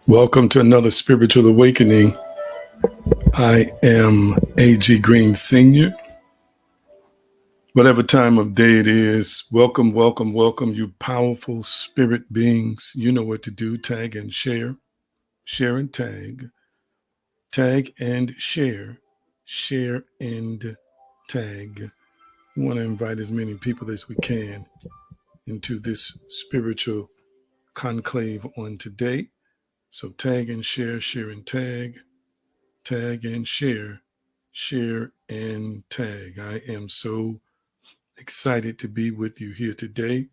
Welcome to another spiritual awakening. I am A.G. Green Sr. Whatever time of day it is, welcome, welcome, welcome, you powerful spirit beings. You know what to do. Tag and share, share and tag, tag and share, share and tag. We want to invite as many people as we can into this spiritual conclave on today. So tag and share, share and tag. Tag and share, share and tag. I am so excited to be with you here today.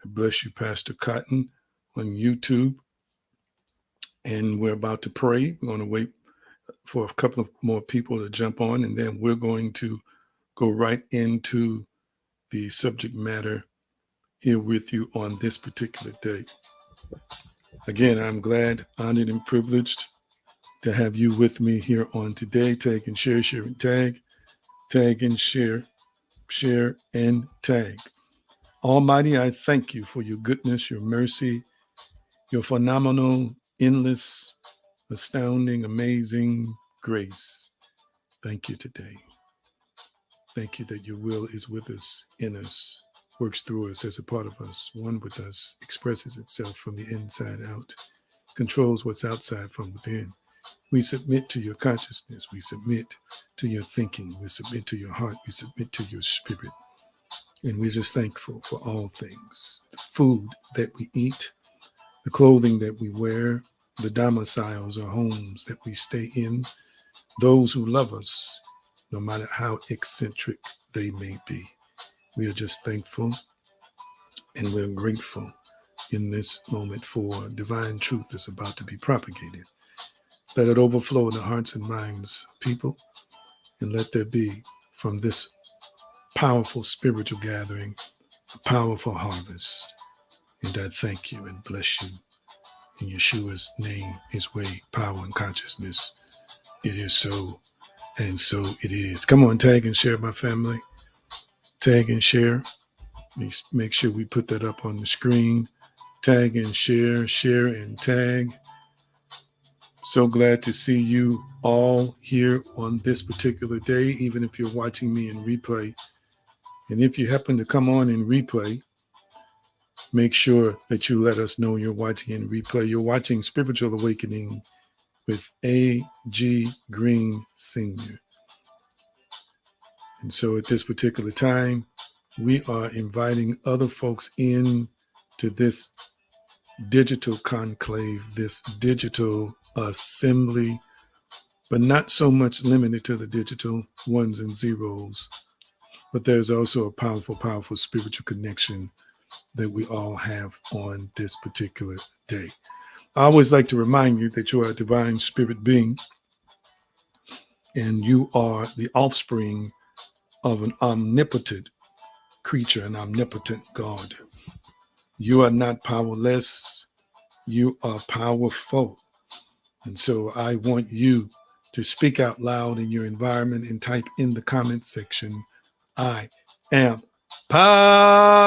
God bless you, Pastor Cotton, on YouTube. And we're about to pray. We're going to wait for a couple of more people to jump on, and then we're going to go right into the subject matter here with you on this particular day. Again, I'm glad, honored, and privileged to have you with me here on today. Tag and share, share and tag. Tag and share, share, and tag. Almighty, I thank you for your goodness, your mercy, your phenomenal, endless, astounding, amazing grace. Thank you today. Thank you that your will is with us, in us, works through us as a part of us, one with us, expresses itself from the inside out, controls what's outside from within. We submit to your consciousness. We submit to your thinking. We submit to your heart. We submit to your spirit. And we're just thankful for all things. The food that we eat, the clothing that we wear, the domiciles or homes that we stay in, those who love us, no matter how eccentric they may be. We are just thankful and we're grateful in this moment for divine truth that's about to be propagated. Let it overflow in the hearts and minds of people, and let there be from this powerful spiritual gathering a powerful harvest. And I thank you and bless you in Yeshua's name, his way, power, and consciousness. It is so, and so it is. Come on, tag and share, my family. Tag and share. Make sure we put that up on the screen. Tag and share, share and tag. So glad to see you all here on this particular day, even if you're watching me in replay. And if you happen to come on in replay, make sure that you let us know you're watching in replay. You're watching Spiritual Awakening with A.G. Green Sr. And so at this particular time, we are inviting other folks in to this digital conclave, this digital assembly, but not so much limited to the digital ones and zeros, but there's also a powerful, powerful spiritual connection that we all have on this particular day. I always like to remind you that you are a divine spirit being and you are the offspring of an omnipotent creature, an omnipotent God. You are not powerless, you are powerful. And so I want you to speak out loud in your environment and type in the comment section, I am powerful.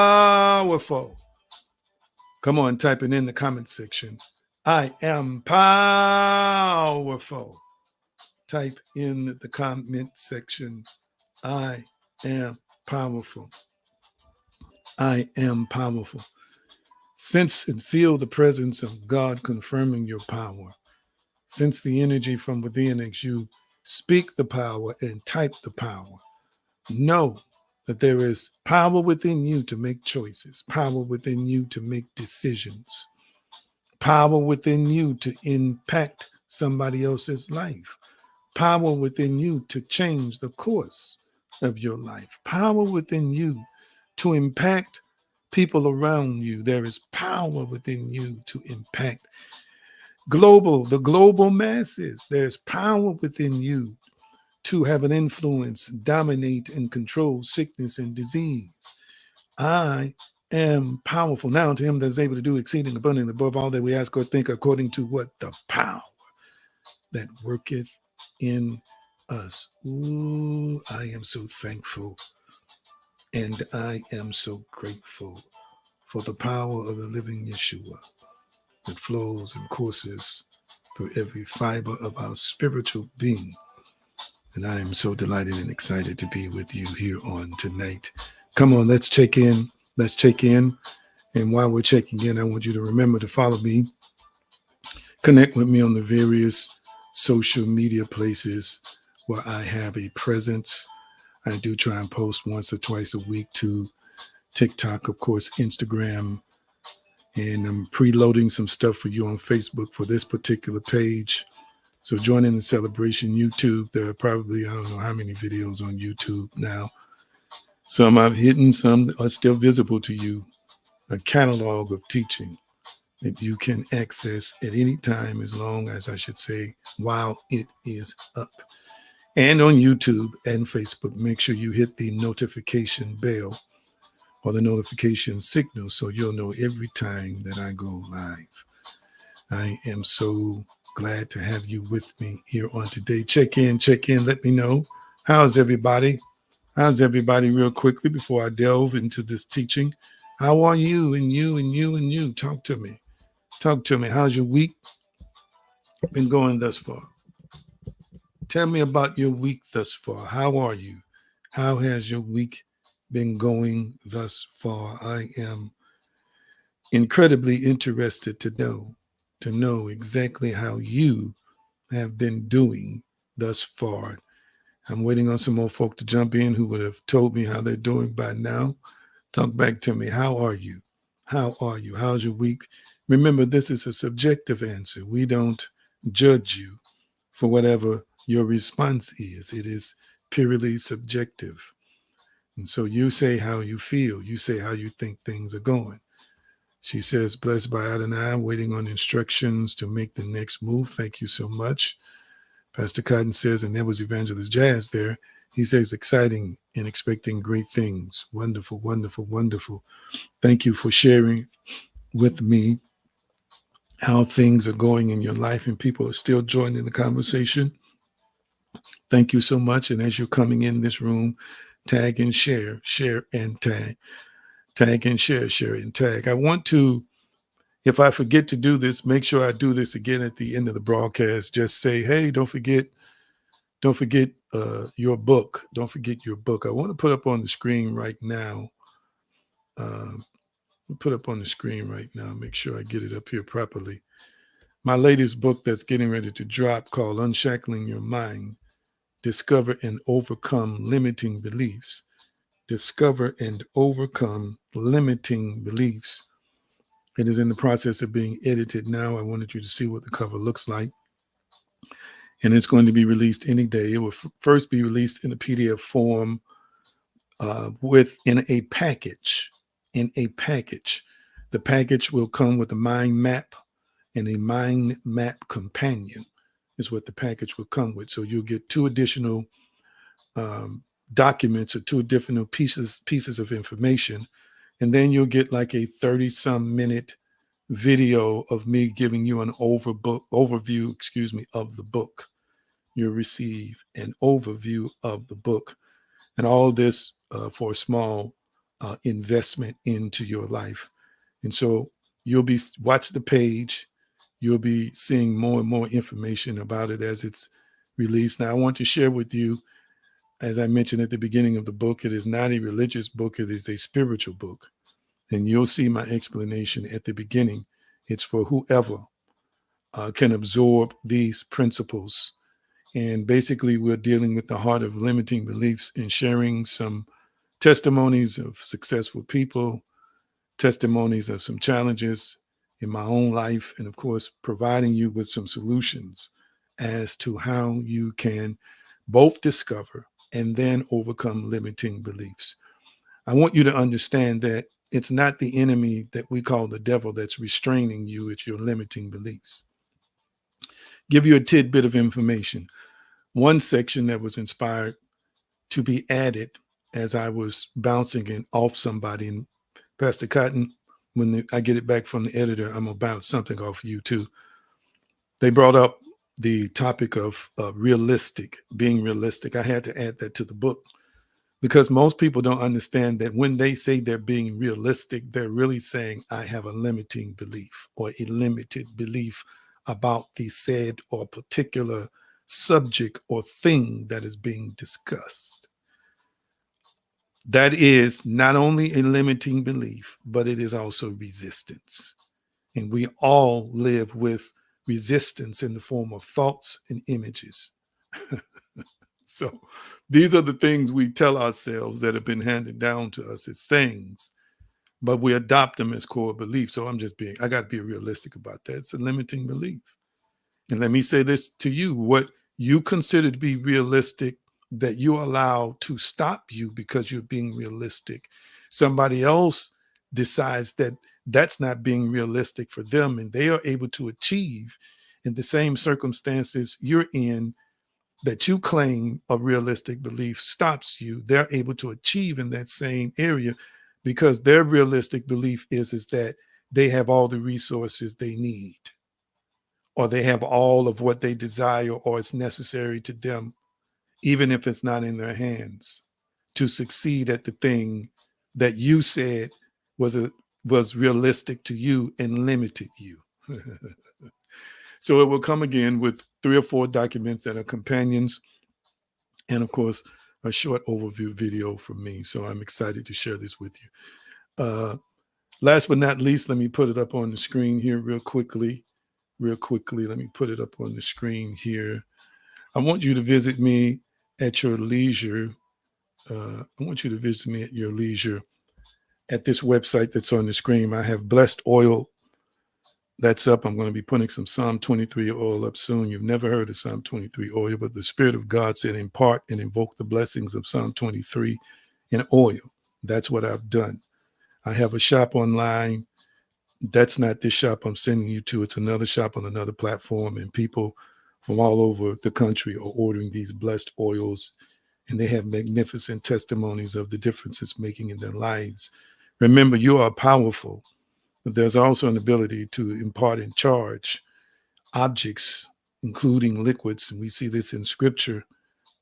Come on, type it in the comment section. I am powerful. Type in the comment section. I am powerful. I am powerful. Sense and feel the presence of God confirming your power. Sense the energy from within as you speak the power and type the power. Know that there is power within you to make choices, power within you to make decisions, power within you to impact somebody else's life, power within you to change the course of your life, power within you to impact people around you. There is power within you to impact the global masses. There's power within you to have an influence, dominate, and control sickness and disease. I am powerful. Now to him that is able to do exceeding abundantly above all that we ask or think, according to what the power that worketh in us. Ooh, I am so thankful and I am so grateful for the power of the living Yeshua that flows and courses through every fiber of our spiritual being. And I am so delighted and excited to be with you here on tonight. Come on, let's check in. Let's check in. And while we're checking in, I want you to remember to follow me, connect with me on the various social media places where I have a presence. I do try and post once or twice a week to TikTok, of course, Instagram, and I'm preloading some stuff for you on Facebook for this particular page. So join in the celebration. YouTube, there are probably, I don't know how many videos on YouTube now. Some I've hidden, some are still visible to you. A catalog of teaching that you can access at any time, as long as, I should say, while it is up. And on YouTube and Facebook, make sure you hit the notification bell or the notification signal so you'll know every time that I go live. I am so glad to have you with me here on today. Check in, let me know. How's everybody? How's everybody real quickly before I delve into this teaching? How are you and you and you and you? Talk to me. Talk to me. How's your week been going thus far? Tell me about your week thus far. How are you? How has your week been going thus far? I am incredibly interested to know exactly how you have been doing thus far. I'm waiting on some more folk to jump in who would have told me how they're doing by now. Talk back to me. How are you? How are you? How's your week? Remember, this is a subjective answer. We don't judge you for whatever your response is. It is purely subjective. And so you say how you feel. You say how you think things are going. She says, blessed by Adonai, waiting on instructions to make the next move. Thank you so much. Pastor Cotton says, and there was Evangelist Jazz there. He says, exciting and expecting great things. Wonderful, wonderful, wonderful. Thank you for sharing with me how things are going in your life, and people are still joining the conversation. Thank you so much. And as you're coming in this room, tag and share and tag, tag and share and tag. I want to, if I forget to do this, make sure I do this again at the end of the broadcast. Just say, hey, don't forget your book. Don't forget your book. I want to put up on the screen right now. Make sure I get it up here properly. My latest book that's getting ready to drop, called Unshackling Your Mind, Discover and Overcome Limiting Beliefs. Discover and Overcome Limiting Beliefs. It is in the process of being edited now. I wanted you to see what the cover looks like. And it's going to be released any day. It will first be released in a PDF form in a package. The package will come with a mind map and a mind map companion is what the package will come with. So you'll get two additional documents or two different pieces of information. And then you'll get like a 30-some minute video of me giving you an overview of the book. You'll receive an overview of the book. And all this for a small investment into your life. And so you'll be watch the page. You'll be seeing more and more information about it as it's released. Now, I want to share with you, as I mentioned at the beginning of the book, it is not a religious book. It is a spiritual book. And you'll see my explanation at the beginning. It's for whoever can absorb these principles. And basically, we're dealing with the heart of limiting beliefs and sharing some testimonies of successful people, testimonies of some challenges in my own life, and of course, providing you with some solutions as to how you can both discover and then overcome limiting beliefs. I want you to understand that it's not the enemy that we call the devil that's restraining you, it's your limiting beliefs. Give you a tidbit of information. One section that was inspired to be added as I was bouncing it off somebody, and Pastor Cotton, when I get it back from the editor, I'm going to bounce something off you too. They brought up the topic of being realistic. I had to add that to the book because most people don't understand that when they say they're being realistic, they're really saying, I have a limiting belief or a limited belief about the said or particular subject or thing that is being discussed. That is not only a limiting belief, but it is also resistance. And we all live with resistance in the form of thoughts and images. So these are the things we tell ourselves that have been handed down to us as things, but we adopt them as core beliefs. So I got to be realistic about that. It's a limiting belief. And let me say this to you: what you consider to be realistic, that you allow to stop you because you're being realistic, somebody else decides that that's not being realistic for them, and they are able to achieve in the same circumstances you're in, that you claim a realistic belief stops you. They're able to achieve in that same area because their realistic belief is that they have all the resources they need, or they have all of what they desire, or it's necessary to them, even if it's not in their hands, to succeed at the thing that you said was realistic to you and limited you. So it will come again with 3 or 4 documents that are companions, and of course, a short overview video from me. So I'm excited to share this with you. Last but not least, let me put it up on the screen here real quickly. Let me put it up on the screen here. I want you to visit me at your leisure. I want you to visit me at your leisure at this website that's on the screen. I have blessed oil that's up. I'm going to be putting some Psalm 23 oil up soon. You've never heard of Psalm 23 oil, but the Spirit of God said, impart and invoke the blessings of Psalm 23 in oil. That's what I've done. I have a shop online. That's not this shop I'm sending you to. It's another shop on another platform, and people from all over the country are ordering these blessed oils, and they have magnificent testimonies of the difference it's making in their lives. Remember, you are powerful, but there's also an ability to impart and charge objects, including liquids. And we see this in scripture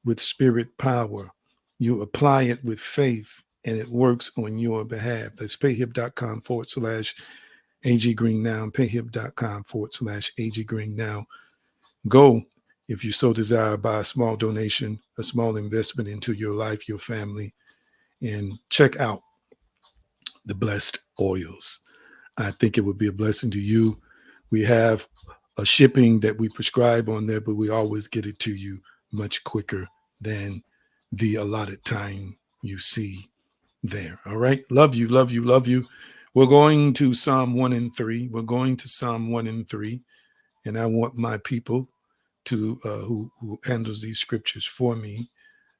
with spirit power. You apply it with faith, and it works on your behalf. That's payhip.com/AG Green Now, payhip.com/AG Green Now. Go, if you so desire, by a small donation, a small investment into your life, your family, and check out the blessed oils. I think it would be a blessing to you. We have a shipping that we prescribe on there, but we always get it to you much quicker than the allotted time you see there. All right. Love you, love you, love you. We're going to Psalm 1 and 3. We're going to Psalm 1 and 3. And I want my people to who handles these scriptures for me.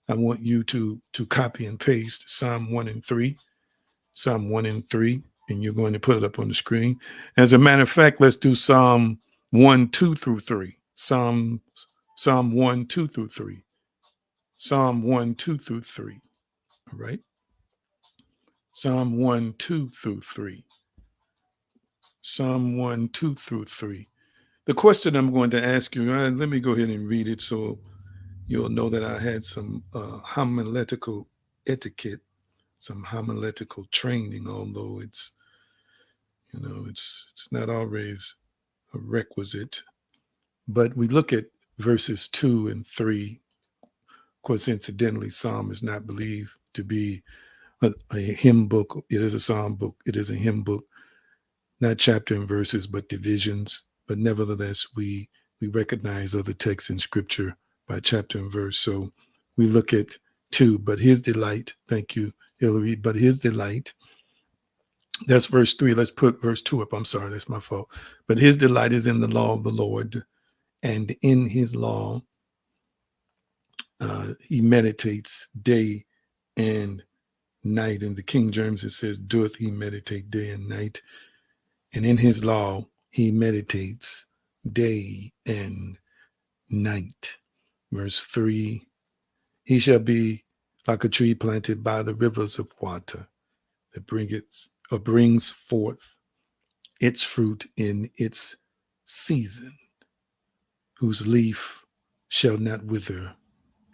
I want you to copy and paste Psalm 1 and 3. Psalm 1 and 3. And you're going to put it up on the screen. As a matter of fact, let's do Psalm 1, 2 through 3. Psalm 1, 2 through 3. Psalm 1, 2 through 3. All right. Psalm 1, 2 through 3. Psalm 1, 2 through 3. The question I'm going to ask you, let me go ahead and read it so you'll know that I had some homiletical etiquette, some homiletical training, although it's not always a requisite. But we look at verses 2 and 3. Of course, incidentally, Psalm is not believed to be a hymn book. It is a psalm book. It is a hymn book, not chapter and verses, but divisions. But nevertheless, we recognize other texts in scripture by chapter and verse. So we look at 2, but his delight, thank you, Hillary, but his delight, that's verse 3. Let's put verse 2 up. I'm sorry, that's my fault. But his delight is in the law of the Lord, and in his law he meditates day and night. In the King James, it says, doeth he meditate day and night. And in his law, he meditates day and night. Verse 3, he shall be like a tree planted by the rivers of water that brings forth its fruit in its season, whose leaf shall not wither,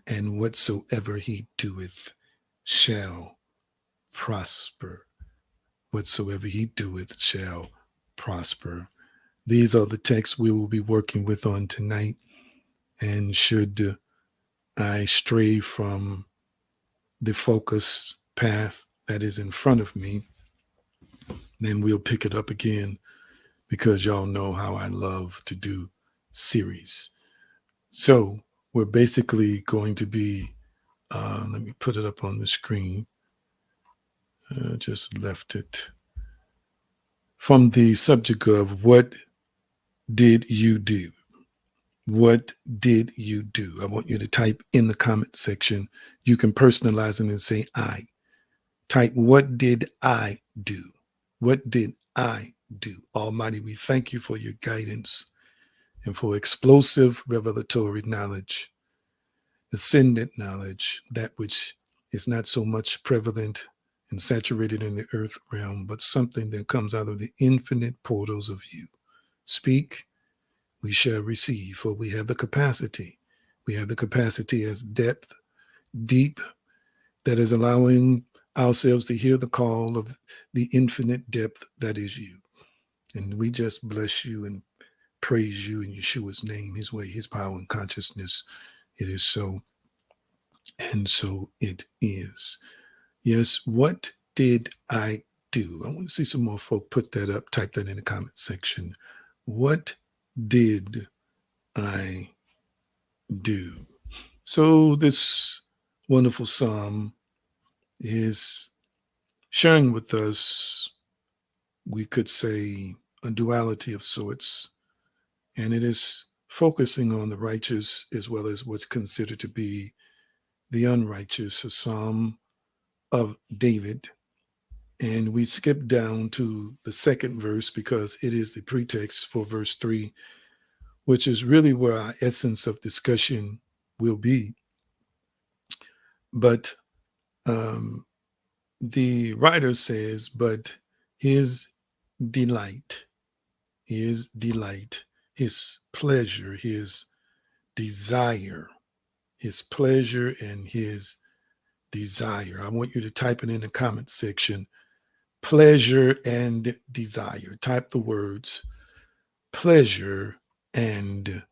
and whatsoever he doeth shall prosper. Whatsoever he doeth shall prosper. These are the texts we will be working with on tonight. And should I stray from the focus path that is in front of me, then we'll pick it up again, because y'all know how I love to do series. So we're basically going to be, let me put it up on the screen. Just left it. From the subject of what did you do? What did you do? I want you to type in the comment section. You can personalize it and say I. Type, what did I do? What did I do? Almighty, we thank you for your guidance and for explosive revelatory knowledge, ascendant knowledge, that which is not so much prevalent and saturated in the earth realm, but something that comes out of the infinite portals of you. Speak, we shall receive, for we have the capacity. We have the capacity as depth, deep, that is allowing ourselves to hear the call of the infinite depth that is you. And we just bless you and praise you in Yeshua's name, his way, his power, and consciousness. It is so, and so it is. Yes, what did I do? I want to see some more folk put that up, type that in the comment section. What did I do? So this wonderful psalm is sharing with us, we could say, a duality of sorts, and it is focusing on the righteous as well as what's considered to be the unrighteous, a psalm of David. And we skip down to the second verse because it is the pretext for verse 3, which is really where our essence of discussion will be. But the writer says, but his delight, his delight, his pleasure, his desire, his pleasure and his desire. I want you to type it in the comment section. Pleasure and desire. Type the words pleasure and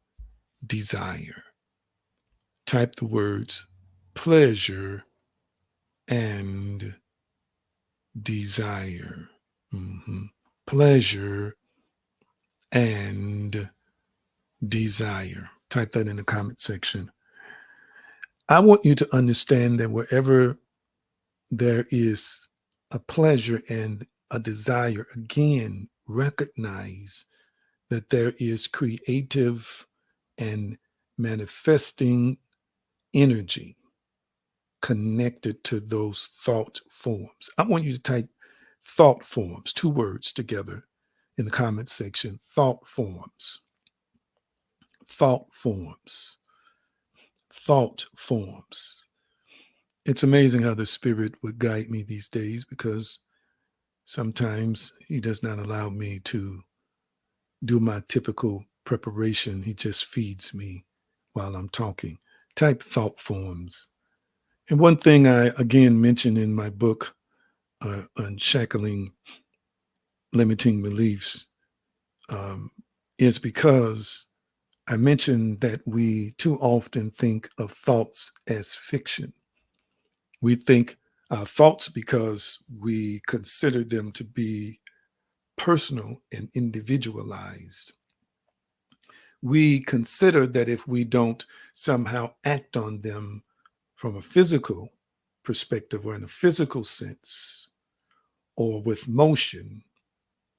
desire. Type the words pleasure and desire. Pleasure and desire. Type that in the comment section. I want you to understand that wherever there is a pleasure and a desire, again, recognize that there is creative and manifesting energy connected to those thought forms. I want you to type thought forms, 2 words together in the comment section. Thought forms. Thought forms. Thought forms. It's amazing how the Spirit would guide me these days, because sometimes he does not allow me to do my typical preparation. He just feeds me while I'm talking. Type thought forms. And one thing I again mentioned in my book, Unshackling Limiting Beliefs, is because I mentioned that we too often think of thoughts as fiction. We think our thoughts because we consider them to be personal and individualized. We consider that if we don't somehow act on them from a physical perspective or in a physical sense or with motion,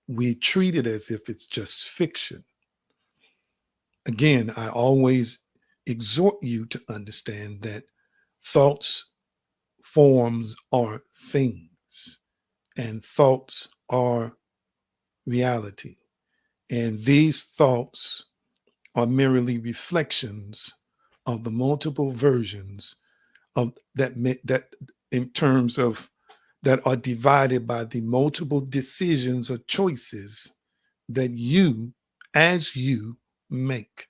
we treat it as if it's just fiction. Again, I always exhort you to understand that thoughts, forms are things, and thoughts are reality. And these thoughts are merely reflections of the multiple versions of that in terms of that are divided by the multiple decisions or choices that you as you make.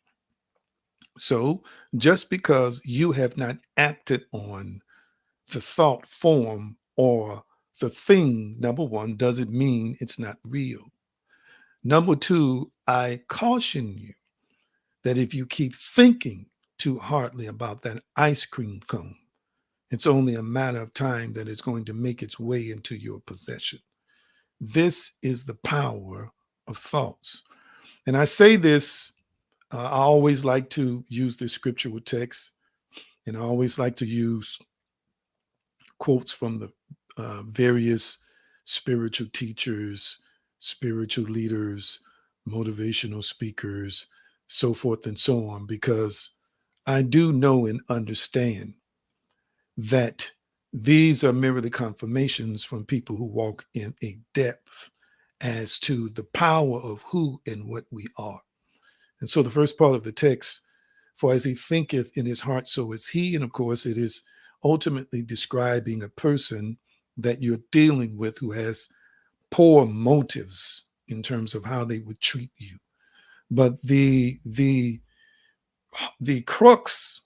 So just because you have not acted on the thought form or the thing, number one, doesn't mean it's not real. Number two, I caution you that if you keep thinking too hardly about that ice cream cone, it's only a matter of time that it's going to make its way into your possession. This is the power of thoughts. And I say this, I always like to use this scriptural text, and I always like to use quotes from the various spiritual teachers, spiritual leaders, motivational speakers, so forth and so on, because I do know and understand that these are merely confirmations from people who walk in a depth as to the power of who and what we are. And so the first part of the text, for as he thinketh in his heart, so is he. And of course, it is ultimately describing a person that you're dealing with who has poor motives in terms of how they would treat you. But the crux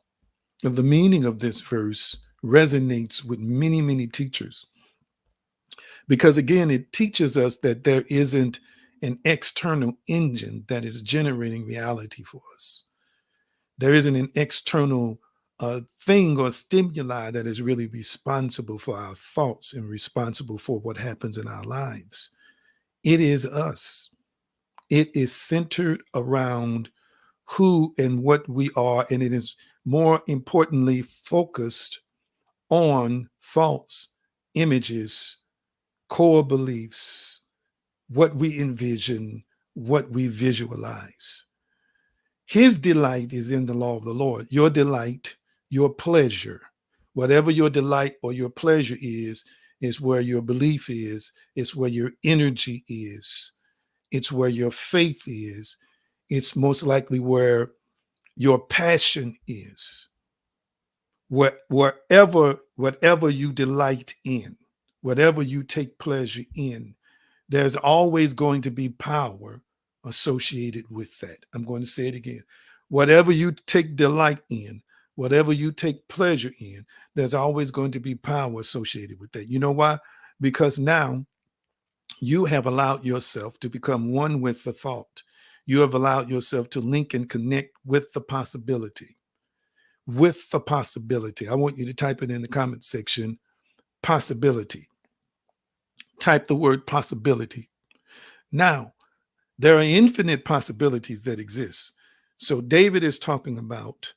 of the meaning of this verse resonates with many, many teachers. Because again, it teaches us that there isn't an external engine that is generating reality for us. There isn't an external thing or stimuli that is really responsible for our thoughts and responsible for what happens in our lives. It is us. It is centered around who and what we are, and it is more importantly focused on thoughts, images, core beliefs, what we envision, what we visualize. His delight is in the law of the Lord. Your delight, your pleasure, whatever your delight or your pleasure is where your belief is, it's where your energy is, it's where your faith is, it's most likely where your passion is. Whatever you delight in, whatever you take pleasure in, there's always going to be power associated with that. I'm going to say it again. Whatever you take delight in, whatever you take pleasure in, there's always going to be power associated with that. You know why? Because now you have allowed yourself to become one with the thought. You have allowed yourself to link and connect with the possibility. With the possibility. I want you to type it in the comment section, possibility. Type the word possibility. Now, there are infinite possibilities that exist. So David is talking about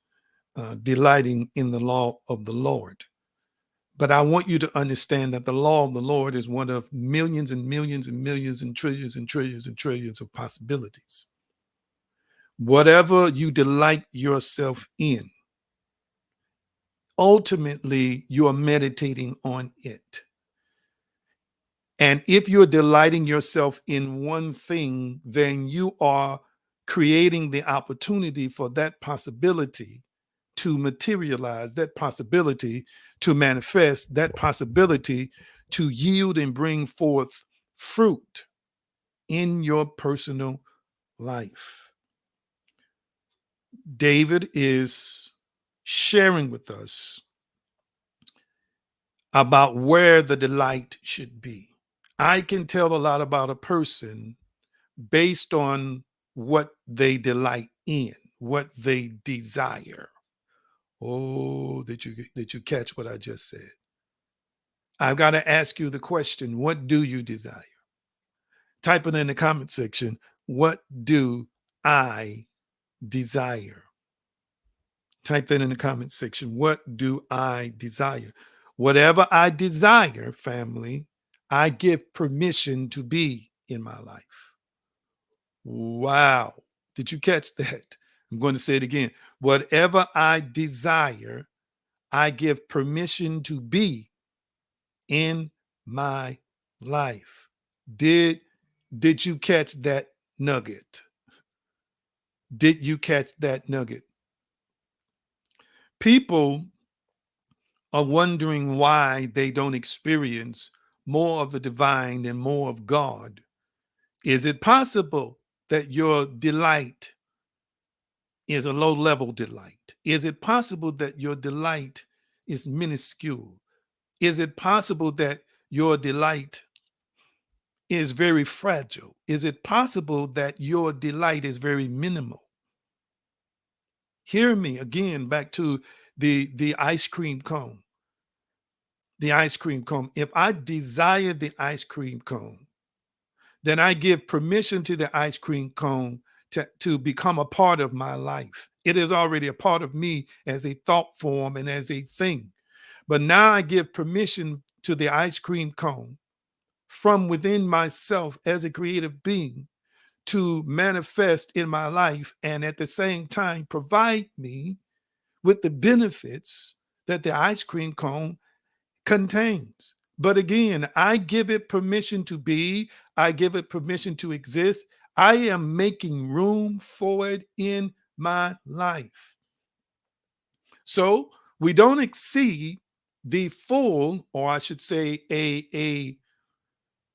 delighting in the law of the Lord. But I want you to understand that the law of the Lord is one of millions and millions and millions and trillions and trillions and trillions of possibilities. Whatever you delight yourself in, ultimately you are meditating on it. And if you're delighting yourself in one thing, then you are creating the opportunity for that possibility to materialize, that possibility to manifest, that possibility to yield and bring forth fruit in your personal life. David is sharing with us about where the delight should be. I can tell a lot about a person based on what they delight in, what they desire. Oh, did you catch what I just said? I've got to ask you the question, what do you desire? Type it in the comment section. What do I desire? Type that in the comment section. What do I desire? Whatever I desire, family, I give permission to be in my life. Wow. Did you catch that? I'm going to say it again. Whatever I desire, I give permission to be in my life. Did you catch that nugget? Did you catch that nugget? People are wondering why they don't experience more of the divine and more of God. Is it possible that your delight is a low level delight? Is it possible that your delight is minuscule? Is it possible that your delight is very fragile? Is it possible that your delight is very minimal? Hear me again, back to the ice cream cone. The ice cream cone. If I desire the ice cream cone, then I give permission to the ice cream cone to become a part of my life. It is already a part of me as a thought form and as a thing. But now I give permission to the ice cream cone from within myself as a creative being to manifest in my life and at the same time provide me with the benefits that the ice cream cone contains. But again, I give it permission to be, I give it permission to exist. I am making room for it in my life. So we don't exceed the full, or I should say, a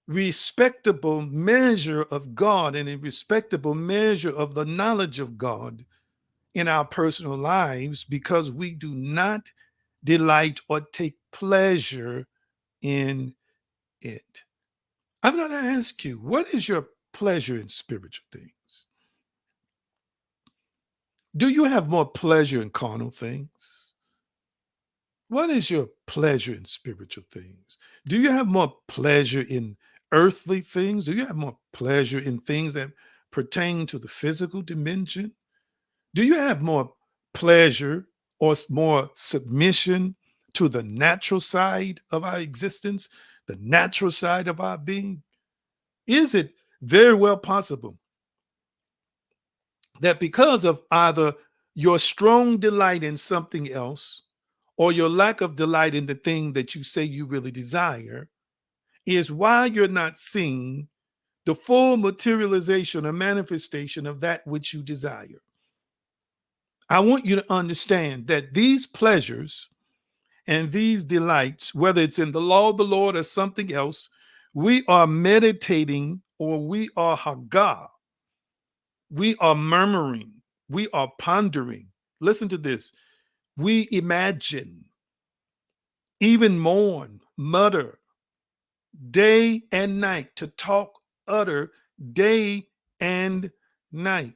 respectable measure of God and a respectable measure of the knowledge of God in our personal lives because we do not delight or take pleasure in it. I'm going to ask you, what is your pleasure in spiritual things? Do you have more pleasure in carnal things? What is your pleasure in spiritual things? Do you have more pleasure in earthly things? Do you have more pleasure in things that pertain to the physical dimension? Do you have more pleasure or more submission to the natural side of our existence, the natural side of our being? Is it very well possible that because of either your strong delight in something else or your lack of delight in the thing that you say you really desire is why you're not seeing the full materialization or manifestation of that which you desire? I want you to understand that these pleasures and these delights, whether it's in the law of the Lord or something else, we are meditating or we are haggah. We are murmuring. We are pondering. Listen to this. We imagine, even mourn, mutter, day and night, to talk, utter, day and night.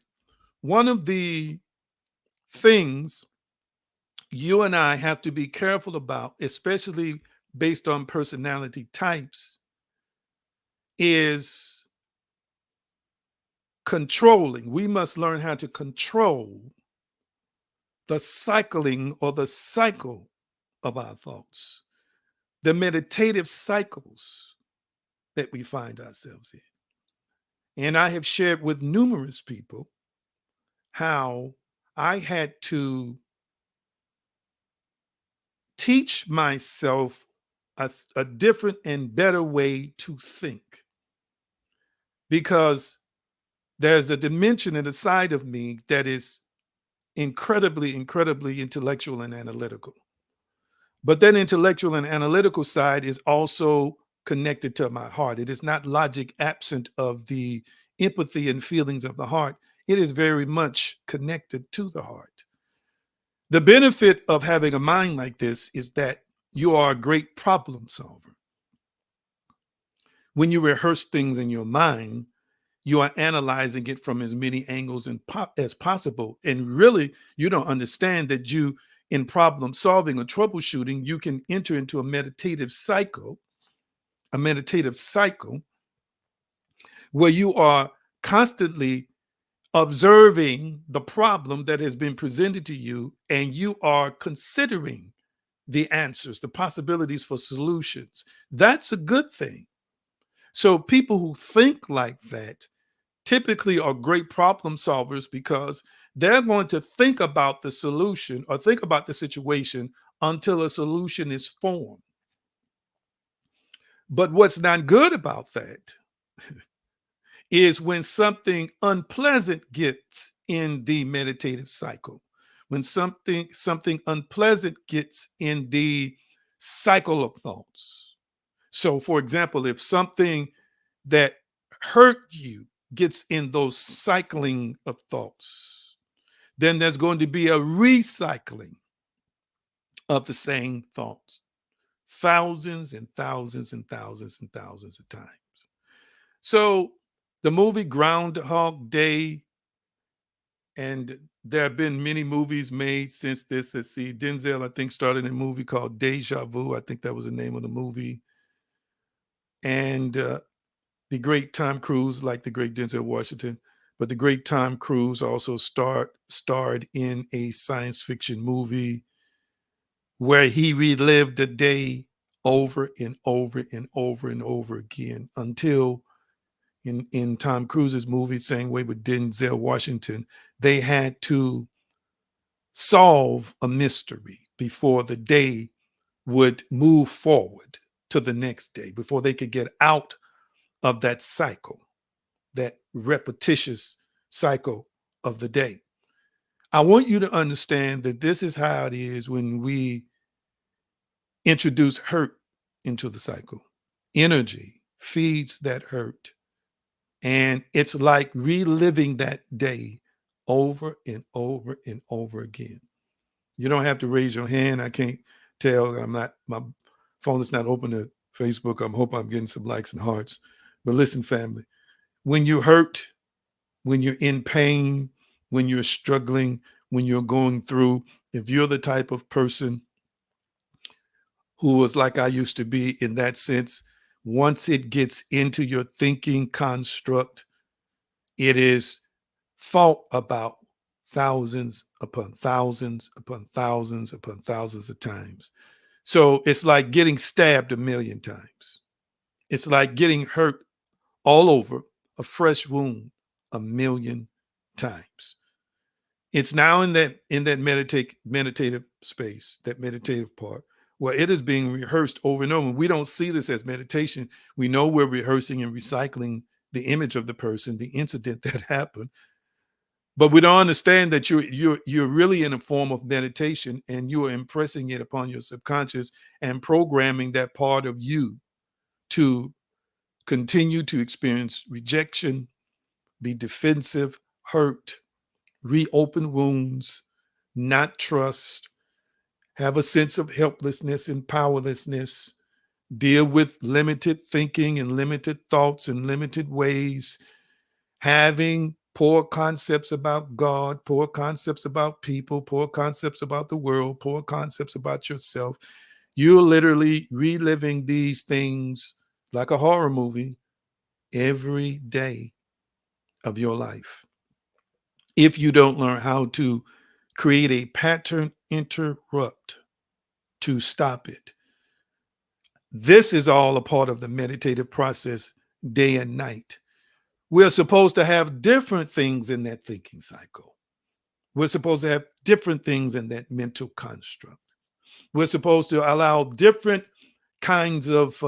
One of the things you and I have to be careful about, especially based on personality types, is controlling. We must learn how to control the cycling or the cycle of our thoughts, the meditative cycles that we find ourselves in. And I have shared with numerous people how I had to teach myself a different and better way to think because there's a dimension and a side of me that is incredibly intellectual and analytical. But that intellectual and analytical side is also connected to my heart. It is not logic absent of the empathy and feelings of the heart. It is very much connected to the heart. The benefit of having a mind like this is that you are a great problem solver. When you rehearse things in your mind, you are analyzing it from as many angles as possible. And really, you don't understand that you, in problem solving or troubleshooting, you can enter into a meditative cycle where you are constantly observing the problem that has been presented to you, and you are considering the answers, the possibilities for solutions. That's a good thing. So people who think like that typically are great problem solvers because they're going to think about the solution or think about the situation until a solution is formed. But what's not good about that is when something unpleasant gets in the meditative cycle, when something unpleasant gets in the cycle of thoughts. So, for example, if something that hurt you gets in those cycling of thoughts, then there's going to be a recycling of the same thoughts, thousands and thousands and thousands and thousands of times. So the movie Groundhog Day, and there have been many movies made since this. Let's see, Denzel, I think, started a movie called Deja Vu. I think that was the name of the movie. And the great Tom Cruise, like the great Denzel Washington, but the great Tom Cruise also starred in a science fiction movie where he relived the day over and over and over and over again until in Tom Cruise's movie, same way with Denzel Washington, they had to solve a mystery before the day would move forward to the next day, before they could get out of that cycle, that repetitious cycle of the day. I want you to understand that this is how it is when we introduce hurt into the cycle. Energy feeds that hurt. And it's like reliving that day over and over and over again. You don't have to raise your hand. I can't tell. My phone is not open to Facebook. I'm hoping I'm getting some likes and hearts. But listen, family, when you hurt, when you're in pain, when you're struggling, when you're going through, if you're the type of person who was like I used to be in that sense, once it gets into your thinking construct, it is thought about thousands upon thousands upon thousands upon thousands of times. So it's like getting stabbed a million times. It's like getting hurt all over, a fresh wound a million times. It's now in that meditative space, that meditative part, where it is being rehearsed over and over. We don't see this as meditation. We know we're rehearsing and recycling the image of the person, the incident that happened, but we don't understand that you're really in a form of meditation, and you are impressing it upon your subconscious and programming that part of you to continue to experience rejection, be defensive, hurt, reopen wounds, not trust, have a sense of helplessness and powerlessness, deal with limited thinking and limited thoughts and limited ways, having poor concepts about God, poor concepts about people, poor concepts about the world, poor concepts about yourself. You're literally reliving these things like a horror movie every day of your life. If you don't learn how to create a pattern interrupt to stop it, this is all a part of the meditative process day and night. We're supposed to have different things in that thinking cycle. We're supposed to have different things in that mental construct. We're supposed to allow different kinds of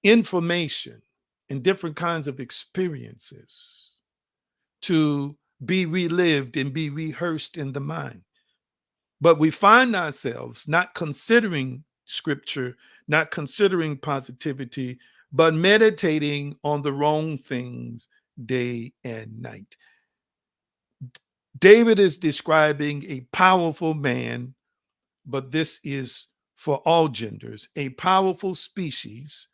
information and different kinds of experiences to be relived and be rehearsed in the mind. But we find ourselves not considering scripture, not considering positivity, but meditating on the wrong things day and night. David is describing a powerful man, but this is for all genders, a powerful species,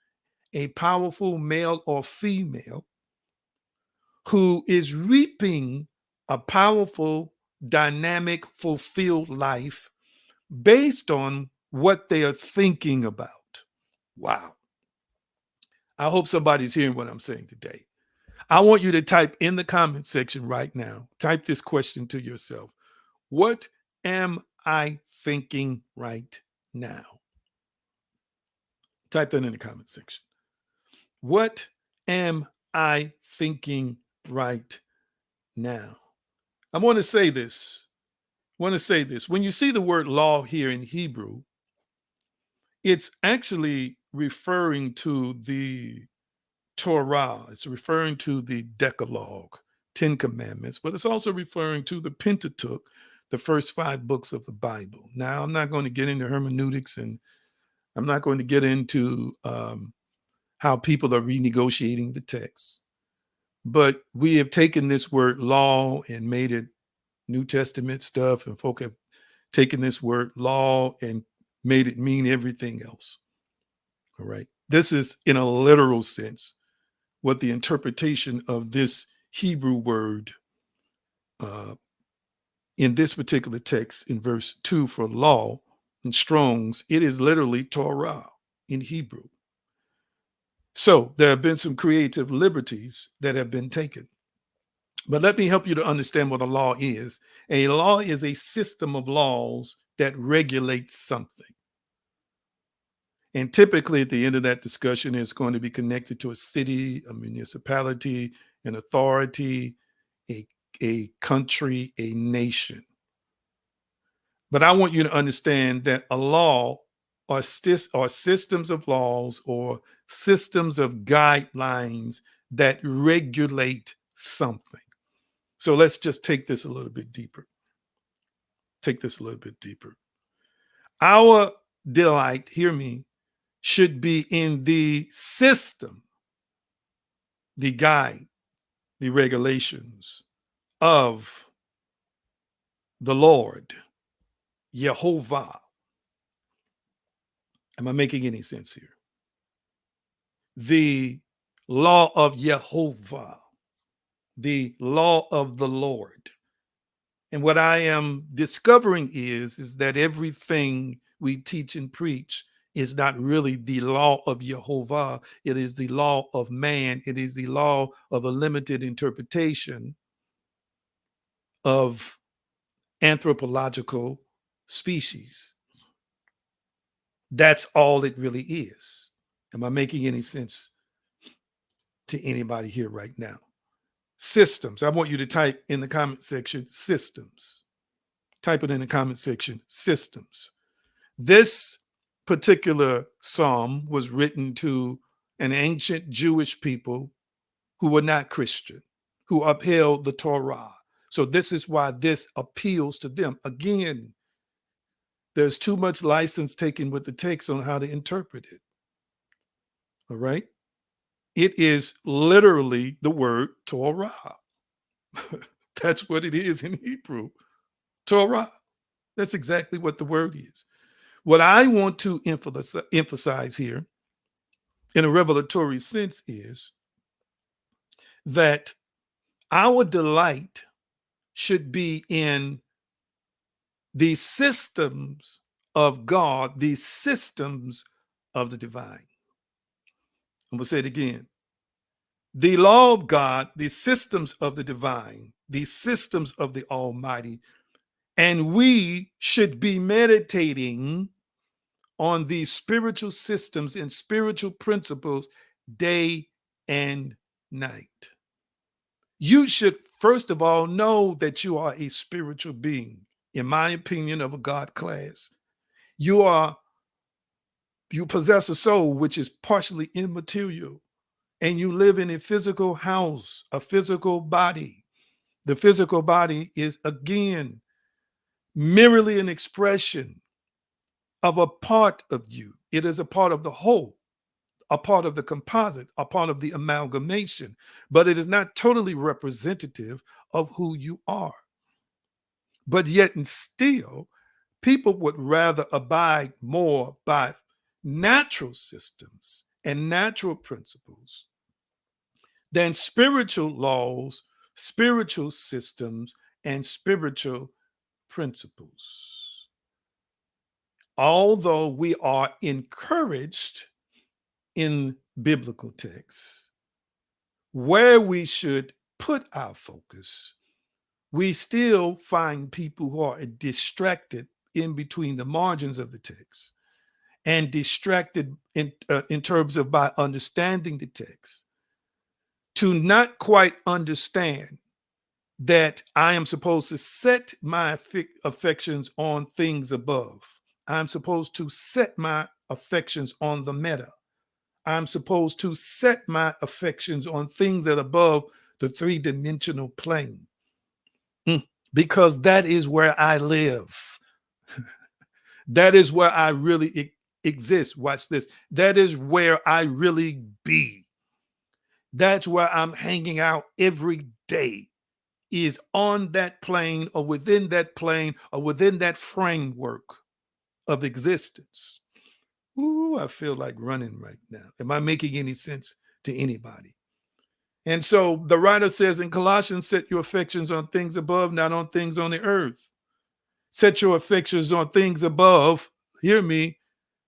a powerful male or female who is reaping a powerful, dynamic, fulfilled life based on what they are thinking about. Wow. I hope somebody's hearing what I'm saying today. I want you to type in the comment section right now, type this question to yourself. What am I thinking right now? Type that in the comment section. What am I thinking right now? I want to say this. When you see the word law here in Hebrew, it's actually referring to the Torah. It's referring to the Decalogue, 10 Commandments, but it's also referring to the Pentateuch, the first 5 books of the Bible. Now, I'm not going to get into hermeneutics, and I'm not going to get into how people are renegotiating the text. But we have taken this word law and made it New Testament stuff, and folk have taken this word law and made it mean everything else. All right. This is in a literal sense what the interpretation of this Hebrew word in this particular text in verse 2 for law in Strong's, it is literally Torah in Hebrew. So there have been some creative liberties that have been taken. But let me help you to understand what a law is. A law is a system of laws that regulates something. And typically at the end of that discussion, it's going to be connected to a city, a municipality, an authority, a country, a nation. But I want you to understand that a law are systems of laws or systems of guidelines that regulate something. So let's just take this a little bit deeper. Take this a little bit deeper. Our delight, hear me, should be in the system, the guide, the regulations of the Lord, Jehovah. Am I making any sense here? The law of Jehovah, the law of the Lord. And what I am discovering is that everything we teach and preach is not really the law of Jehovah. It is the law of man. It is the law of a limited interpretation of anthropological species. That's all it really is. Am I making any sense to anybody here right now? Systems. I want you to type in the comment section, systems. Type it in the comment section, systems. This particular psalm was written to an ancient Jewish people who were not Christian, who upheld the Torah. So this is why this appeals to them. Again, there's too much license taken with the text on how to interpret it. All right? It is literally the word Torah. That's what it is in Hebrew. Torah. That's exactly what the word is. What I want to emphasize here in a revelatory sense is that our delight should be in the systems of God, the systems of the divine. I'm going to say it again. The law of God, the systems of the divine, the systems of the Almighty, and we should be meditating on these spiritual systems and spiritual principles day and night. You should, first of all, know that you are a spiritual being, in my opinion, of a God class. You possess a soul which is partially immaterial, and you live in a physical house, a physical body. The physical body is, again, merely an expression of a part of you. It is a part of the whole, a part of the composite, a part of the amalgamation, but it is not totally representative of who you are. But yet and still, people would rather abide more by natural systems and natural principles than spiritual laws, spiritual systems, and spiritual principles. Although we are encouraged in biblical texts where we should put our focus, we still find people who are distracted in between the margins of the text and distracted in terms of by understanding the text to not quite understand that I am supposed to set my affections on things above. I'm supposed to set my affections on the meta. I'm supposed to set my affections on things that are above the three-dimensional plane. Because that is where I live. That is where I really exist. Watch this. That is where I really be. That's where I'm hanging out every day, is on that plane or within that plane or within that framework of existence. Ooh, I feel like running right now. Am I making any sense to anybody? And so the writer says in Colossians, set your affections on things above, not on things on the earth. Set your affections on things above, hear me,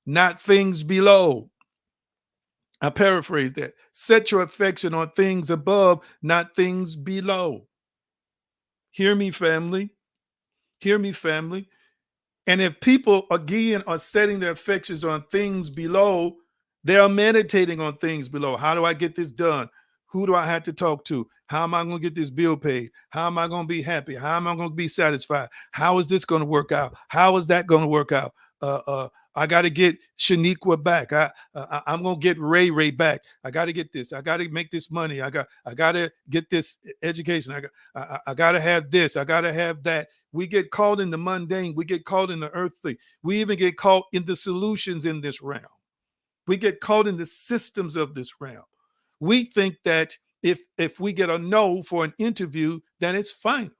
not things below. I paraphrase that. Set your affection on things above, not things below. Hear me, family. Hear me, family. And if people again are setting their affections on things below, they are meditating on things below. How do I get this done? Who do I have to talk to? How am I going to get this bill paid? How am I going to be happy? How am I going to be satisfied? How is this going to work out? How is that going to work out? I got to get Shaniqua back. I'm going to get Ray back. I got to get this. I got to make this money. I got to get this education. I got to have this. I got to have that. We get caught in the mundane. We get caught in the earthly. We even get caught in the solutions in this realm. We get caught in the systems of this realm. We think that if we get a no for an interview, then it's final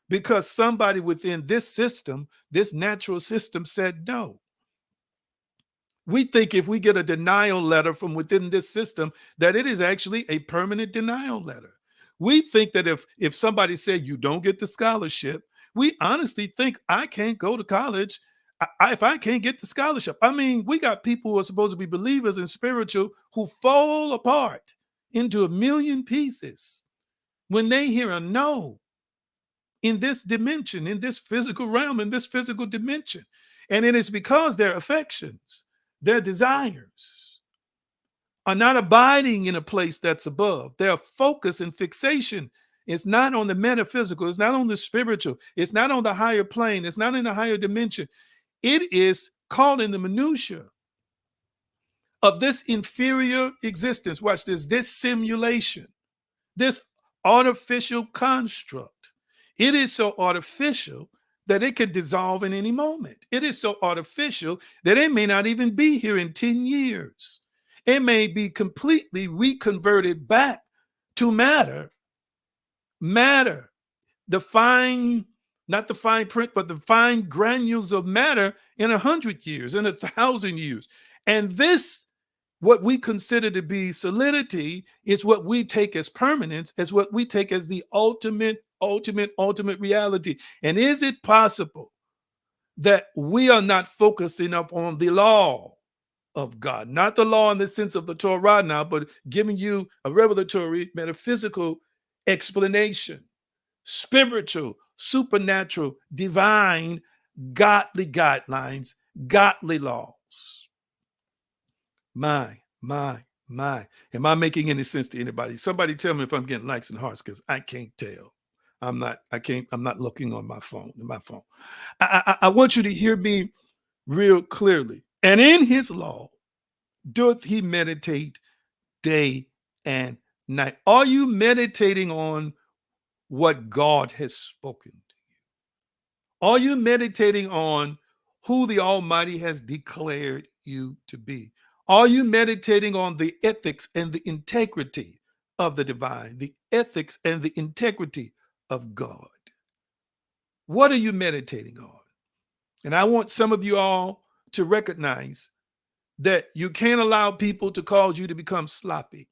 because somebody within this system, this natural system, said no. We think if we get a denial letter from within this system, that it is actually a permanent denial letter. We think that if somebody said you don't get the scholarship, we honestly think I can't go to college if I can't get the scholarship. I mean, we got people who are supposed to be believers and spiritual who fall apart into a million pieces when they hear a no in this dimension, in this physical realm, in this physical dimension. And it is because their affections, their desires are not abiding in a place that's above. Their focus and fixation is not on the metaphysical, it's not on the spiritual, it's not on the higher plane, it's not in the higher dimension. It is caught in the minutia of this inferior existence. Watch this simulation, this artificial construct. It is so artificial that it could dissolve in any moment. It is so artificial that it may not even be here in 10 years. It may be completely reconverted back to matter. Matter, the fine, not the fine print, but the fine granules of matter in 100 years, in 1,000 years. And this, what we consider to be solidity, is what we take as permanence, as what we take as the ultimate reality. And is it possible that we are not focused enough on the law of God, not the law in the sense of the Torah now, but giving you a revelatory, metaphysical explanation, spiritual, supernatural, divine, godly guidelines, godly laws? My. Am I making any sense to anybody? Somebody tell me if I'm getting likes and hearts, because I can't tell. I'm not looking on my phone. I want you to hear me real clearly. And in his law doth he meditate day and night. Are you meditating on what God has spoken to you? Are you meditating on who the Almighty has declared you to be? Are you meditating on the ethics and the integrity of the divine, the ethics and the integrity of God? What are you meditating on? And I want some of you all to recognize that you can't allow people to cause you to become sloppy.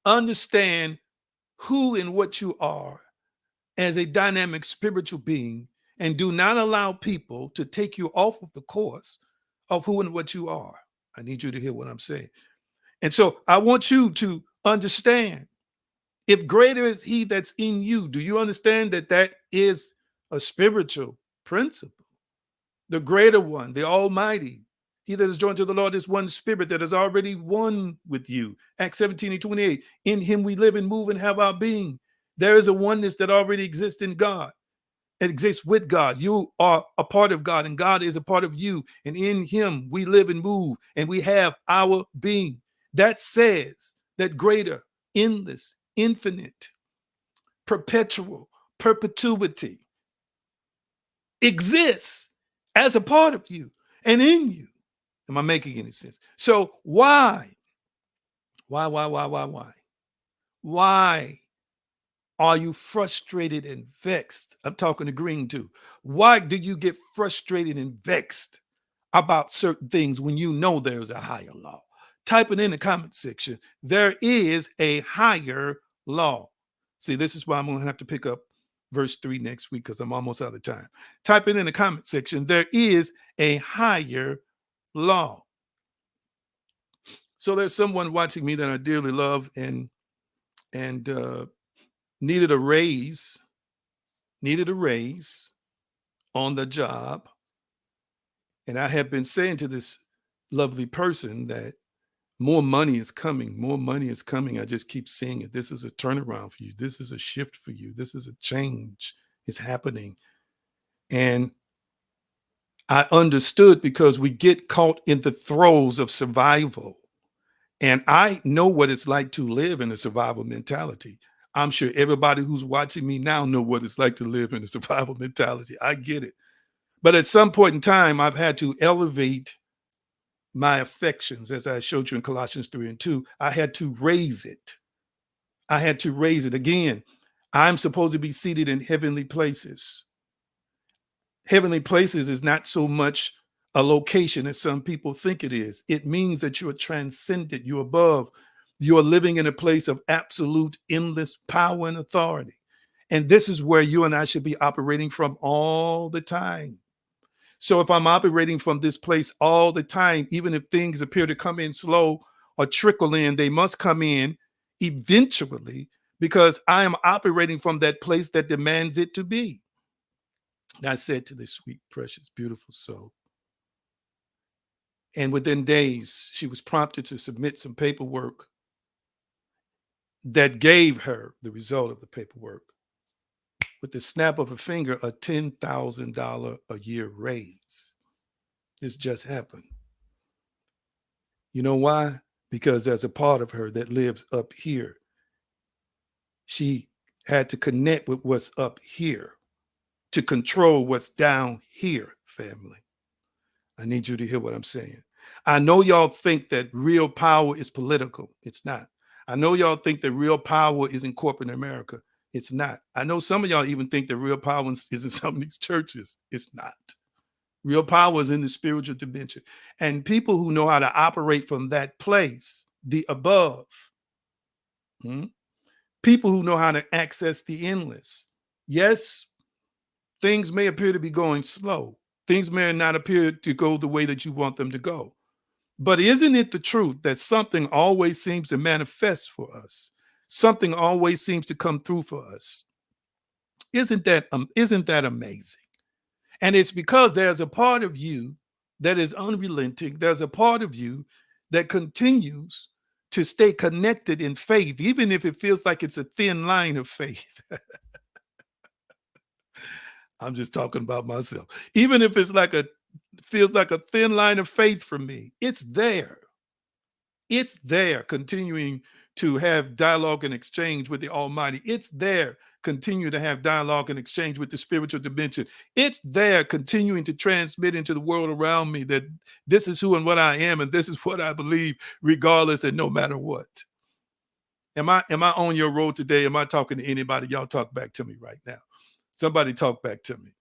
Understand who and what you are as a dynamic spiritual being, and do not allow people to take you off of the course of who and what you are. I need you to hear what I'm saying. And so I want you to understand, if greater is he that's in you, do you understand that that is a spiritual principle? The greater one, the Almighty, he that is joined to the Lord is one spirit that is already one with you. Acts 17:28. In him we live and move and have our being. There is a oneness that already exists in God. It exists with God. You are a part of God, and God is a part of you. And in him we live and move, and we have our being. That says that greater, endless, infinite, perpetual, perpetuity exists as a part of you and in you. Am I making any sense? So why? Why are you frustrated and vexed? I'm talking to Green too. Why do you get frustrated and vexed about certain things when you know there's a higher law? Type it in the comment section. There is a higher law. See, this is why I'm going to have to pick up verse 3 next week because I'm almost out of time. Type it in the comment section. There is a higher law. So there's someone watching me that I dearly love and needed a raise on the job. And I have been saying to this lovely person that more money is coming. More money is coming. I just keep seeing it. This is a turnaround for you. This is a shift for you. This is a change. It's happening. And I understood because we get caught in the throes of survival. And I know what it's like to live in a survival mentality. I'm sure everybody who's watching me now know what it's like to live in a survival mentality. I get it. But at some point in time, I've had to elevate my affections, as I showed you in Colossians 3 and 2. I had to raise it. I had to raise it. Again, I'm supposed to be seated in heavenly places. Heavenly places is not so much a location as some people think it is. It means that you're transcendent, you're above, you're living in a place of absolute, endless power and authority. And this is where you and I should be operating from all the time. So if I'm operating from this place all the time, even if things appear to come in slow or trickle in, they must come in eventually because I am operating from that place that demands it to be. And I said to this sweet, precious, beautiful soul. And within days, she was prompted to submit some paperwork that gave her the result of the paperwork. With the snap of a finger, a $10,000 a year raise. This just happened. You know why? Because there's a part of her that lives up here. She had to connect with what's up here to control what's down here, family. I need you to hear what I'm saying. I know y'all think that real power is political. It's not. I know y'all think that real power is in corporate America. It's not. I know some of y'all even think that real power is in some of these churches. It's not. Real power is in the spiritual dimension. And people who know how to operate from that place, the above, people who know how to access the endless. Yes, things may appear to be going slow. Things may not appear to go the way that you want them to go. But isn't it the truth that something always seems to manifest for us? Something always seems to come through for us. Isn't that amazing? And it's because there's a part of you that is unrelenting. There's a part of you that continues to stay connected in faith, even if it feels like it's a thin line of faith. I'm just talking about myself. Even if it's feels like a thin line of faith for me, it's there. It's there, continuing to have dialogue and exchange with the Almighty. It's there, continue to have dialogue and exchange with the spiritual dimension. It's there, continuing to transmit into the world around me that this is who and what I am, and this is what I believe, regardless and no matter what. Am I on your road today? Am I talking to anybody? Y'all talk back to me right now. Somebody talk back to me.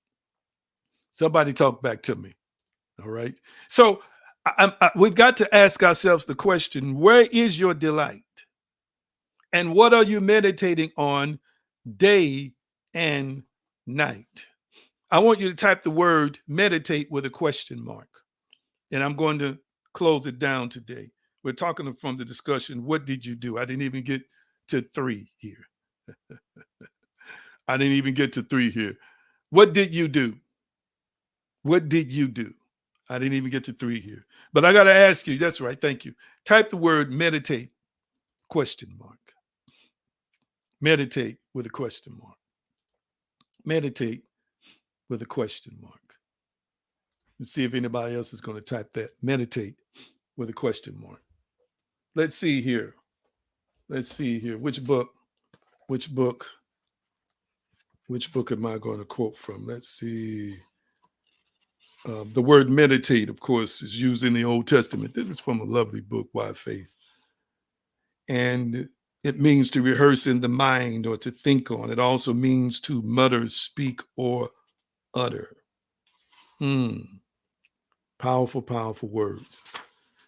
Somebody talk back to me. All right. So we've got to ask ourselves the question, where is your delight? And what are you meditating on day and night? I want you to type the word meditate with a question mark. And I'm going to close it down today. We're talking from the discussion, what did you do? I didn't even get to 3 here. I didn't even get to 3 here. What did you do? What did you do? I didn't even get to 3 here. But I got to ask you, that's right, thank you. Type the word meditate, question mark. Meditate with a question mark. Meditate with a question mark. Let's see if anybody else is going to type that. Meditate with a question mark. Let's see here. Let's see here. Which book am I going to quote from? Let's see. The word meditate, of course, is used in the Old Testament. This is from a lovely book, Why Faith. And it means to rehearse in the mind or to think on. It also means to mutter, speak, or utter. Powerful, powerful words.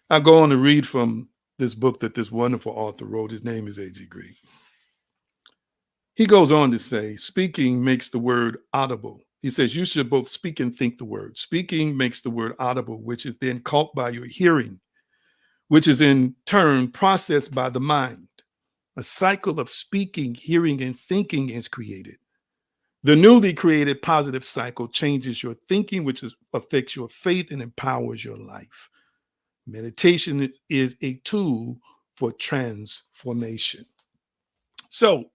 I go on to read from this book that this wonderful author wrote. His name is A.G. Green. He goes on to say, speaking makes the word audible. He says you should both speak and think the word. Speaking makes the word audible, which is then caught by your hearing, which is in turn processed by the mind. A cycle of speaking, hearing, and thinking is created. The newly created positive cycle changes your thinking, which affects your faith and empowers your life. Meditation is a tool for transformation. So,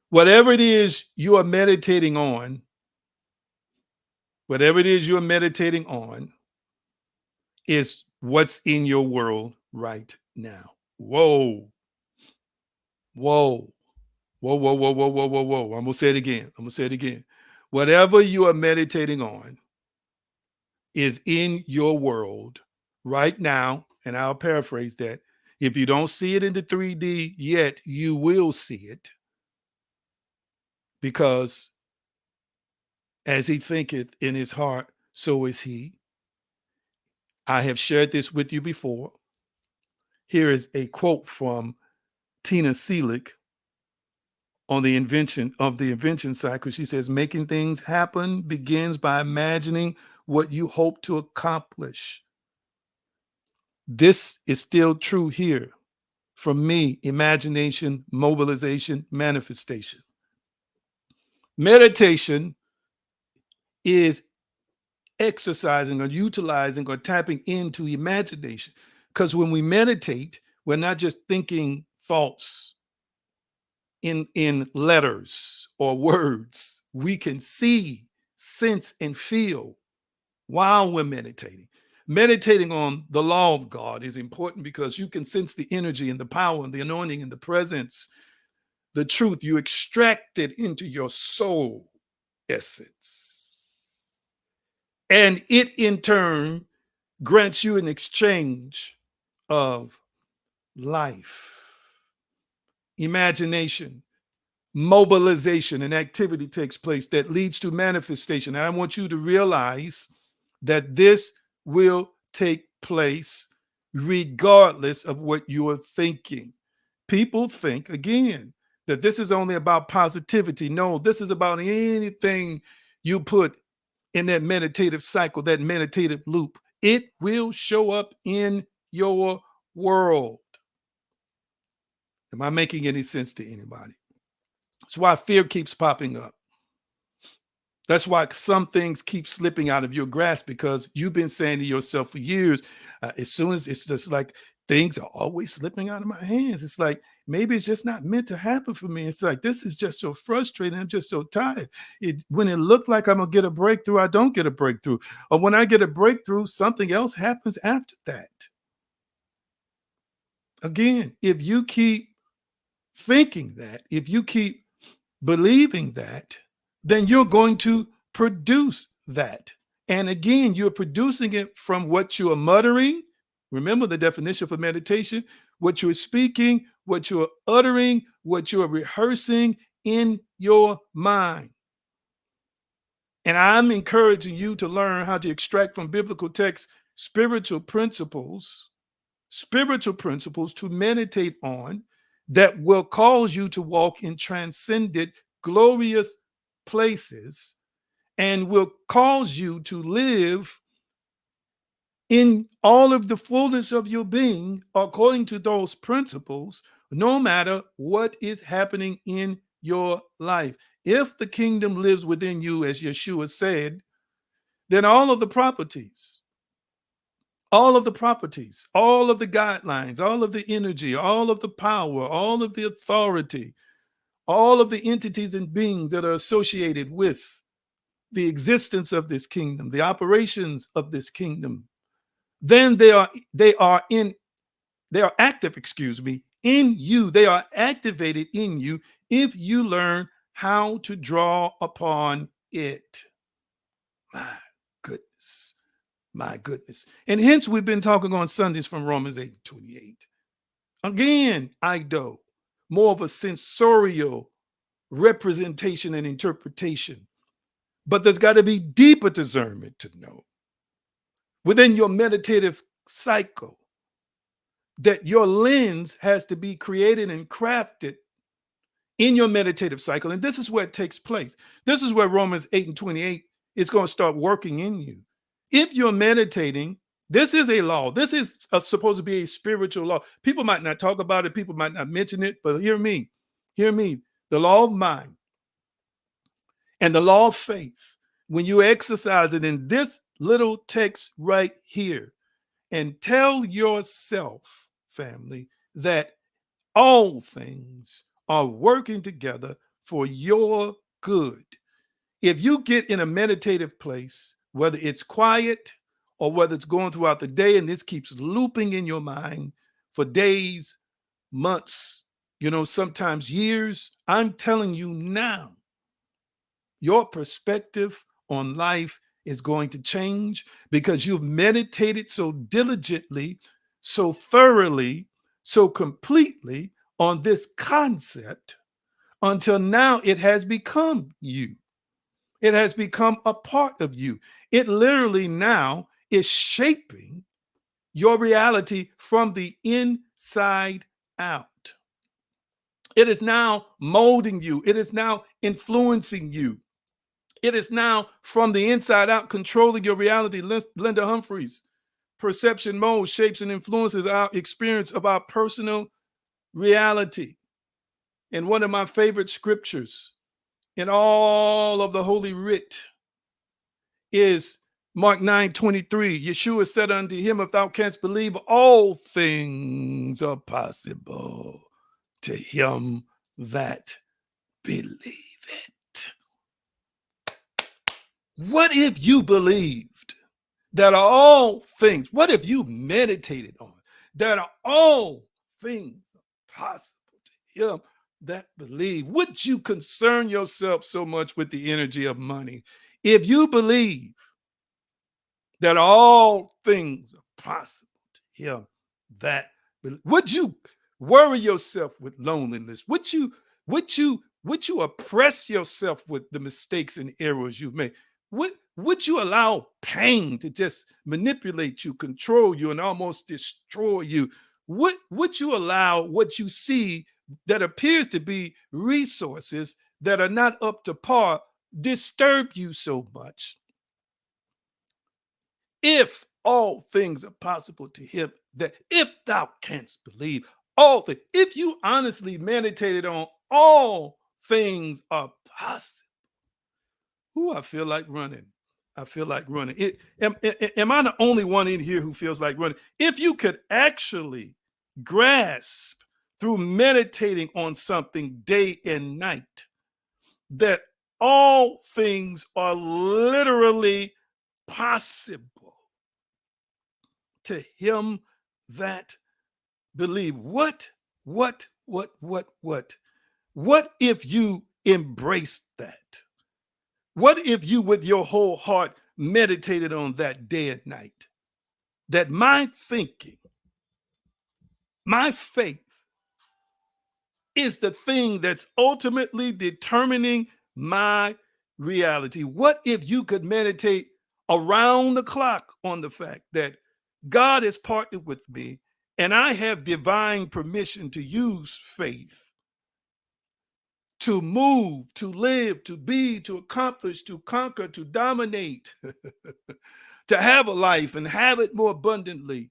whatever it is you are meditating on, whatever it is you're meditating on is what's in your world right now. Whoa, whoa, whoa, whoa, whoa, whoa, whoa, whoa, whoa. I'm going to say it again. I'm going to say it again. Whatever you are meditating on is in your world right now. And I'll paraphrase that. If you don't see it in the 3D yet, you will see it, because as he thinketh in his heart, so is he. I have shared this with you before. Here is a quote from Tina Seelig on the invention cycle. She says, making things happen begins by imagining what you hope to accomplish. This is still true here. For me, imagination, mobilization, manifestation. Meditation is exercising or utilizing or tapping into imagination. Because when we meditate, we're not just thinking thoughts in letters or words. We can see, sense, and feel while we're meditating. Meditating on the law of God is important because you can sense the energy and the power and the anointing and the presence, the truth. You extract it into your soul essence. And it in turn grants you an exchange of life, imagination, mobilization, and activity takes place that leads to manifestation. And I want you to realize that this will take place regardless of what you are thinking. People think, again, that this is only about positivity. No, this is about anything you put in that meditative cycle, that meditative loop. It will show up in your world. Am I making any sense to anybody? That's why fear keeps popping up. That's why some things keep slipping out of your grasp, because you've been saying to yourself for years, as soon as it's just like things are always slipping out of my hands. It's like, maybe it's just not meant to happen for me. It's like, this is just so frustrating. I'm just so tired. When it looked like I'm going to get a breakthrough, I don't get a breakthrough. Or when I get a breakthrough, something else happens after that. Again, if you keep thinking that, if you keep believing that, then you're going to produce that. And again, you're producing it from what you are muttering. Remember the definition for meditation: what you're speaking, what you're uttering, what you're rehearsing in your mind. And I'm encouraging you to learn how to extract from biblical texts spiritual principles to meditate on, that will cause you to walk in transcendent, glorious places, and will cause you to live in all of the fullness of your being according to those principles, no matter what is happening in your life. If the kingdom lives within you, as Yeshua said, then all of the properties, all of the guidelines, all of the energy, all of the power, all of the authority, all of the entities and beings that are associated with the existence of this kingdom, the operations of this kingdom, then they are active, in you. They are activated in you if you learn how to draw upon it. My goodness. My goodness. And hence we've been talking on Sundays from Romans 8:28. Again, Ido, more of a sensorial representation and interpretation. But there's got to be deeper discernment to know within your meditative cycle that your lens has to be created and crafted in your meditative cycle. And this is where it takes place. This is where Romans 8 and 28 is going to start working in you. If you're meditating, this is a law. This is supposed to be a spiritual law. People might not talk about it, people might not mention it, but hear me. Hear me. The law of mind and the law of faith, when you exercise it in this little text right here, and tell yourself, family, that all things are working together for your good. If you get in a meditative place, whether it's quiet or whether it's going throughout the day, and this keeps looping in your mind for days, months, sometimes years, I'm telling you now, your perspective on life is going to change because you've meditated so diligently, so thoroughly, so completely on this concept until now it has become you. It has become a part of you. It literally now is shaping your reality from the inside out. It is now molding you. It is now influencing you. It is now from the inside out controlling your reality. Linda Humphreys, perception mode shapes and influences our experience of our personal reality. And one of my favorite scriptures in all of the Holy Writ is Mark 9:23. Yeshua said unto him, if thou canst believe, all things are possible to him that believeth. What if you believed that all things, what if you meditated on that are all things possible to him that believe? Would you concern yourself so much with the energy of money? If you believe that all things are possible to him that believe, would you worry yourself with loneliness? Would you oppress yourself with the mistakes and errors you've made? Would you allow pain to just manipulate you, control you, and almost destroy you? Would you allow what you see that appears to be resources that are not up to par disturb you so much? If all things are possible to him, that if thou canst believe, all things, if you honestly meditated on all things are possible. Ooh, I feel like running. I feel like running. Am I the only one in here who feels like running? If you could actually grasp through meditating on something day and night that all things are literally possible to him that believe. What if you embraced that? What if you, with your whole heart, meditated on that day and night? That my thinking, my faith is the thing that's ultimately determining my reality. What if you could meditate around the clock on the fact that God has partnered with me and I have divine permission to use faith to move, to live, to be, to accomplish, to conquer, to dominate, to have a life and have it more abundantly?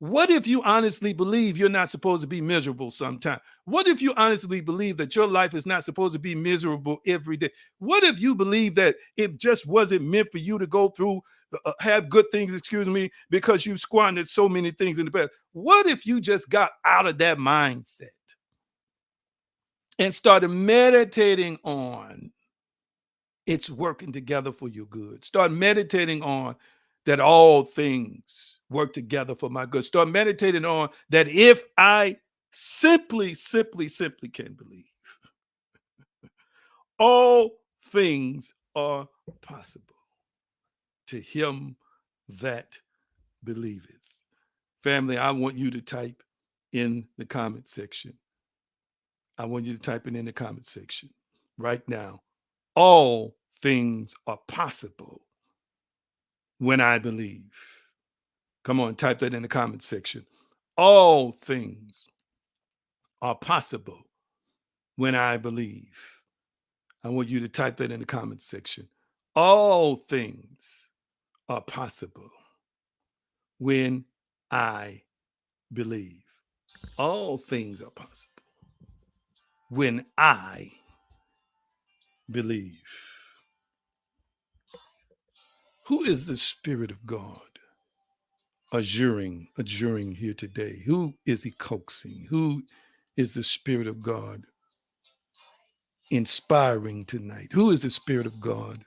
What if you honestly believe you're not supposed to be miserable sometime? What if you honestly believe that your life is not supposed to be miserable every day? What if you believe that it just wasn't meant for you to go through, have good things, because you've squandered so many things in the past? What if you just got out of that mindset and started meditating on it's working together for your good? Start meditating on that all things work together for my good. Start meditating on that if I simply can believe, all things are possible to him that believeth. Family, I want you to type in the comment section. I want you to type it in the comment section right now. All things are possible when I believe. Come on, type that in the comment section. All things are possible when I believe. I want you to type that in the comment section. All things are possible when I believe. All things are possible when I believe. Who is the Spirit of God adjuring here today? Who is he coaxing? Who is the Spirit of God inspiring tonight? Who is the Spirit of God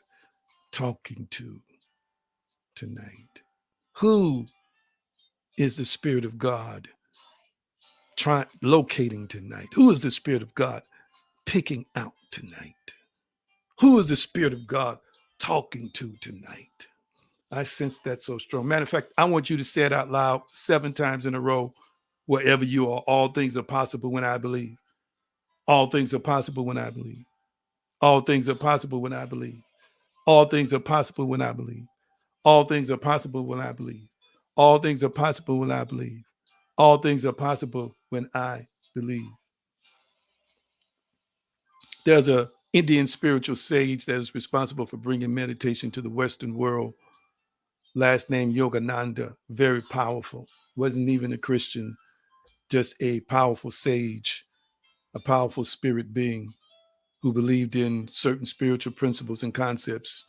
talking to tonight? Who is the Spirit of God locating tonight? Who is the Spirit of God picking out tonight? Who is the Spirit of God talking to tonight? I sense that so strong. Matter of fact, I want you to say it out loud 7 times in a row, wherever you are. All things are possible when I believe. All things are possible when I believe. All things are possible when I believe. All things are possible when I believe. All things are possible when I believe. All things are possible when I believe. All things are possible when I believe. There's a Indian spiritual sage that is responsible for bringing meditation to the Western world. Last name Yogananda, very powerful. Wasn't even a Christian, just a powerful sage, a powerful spirit being who believed in certain spiritual principles and concepts.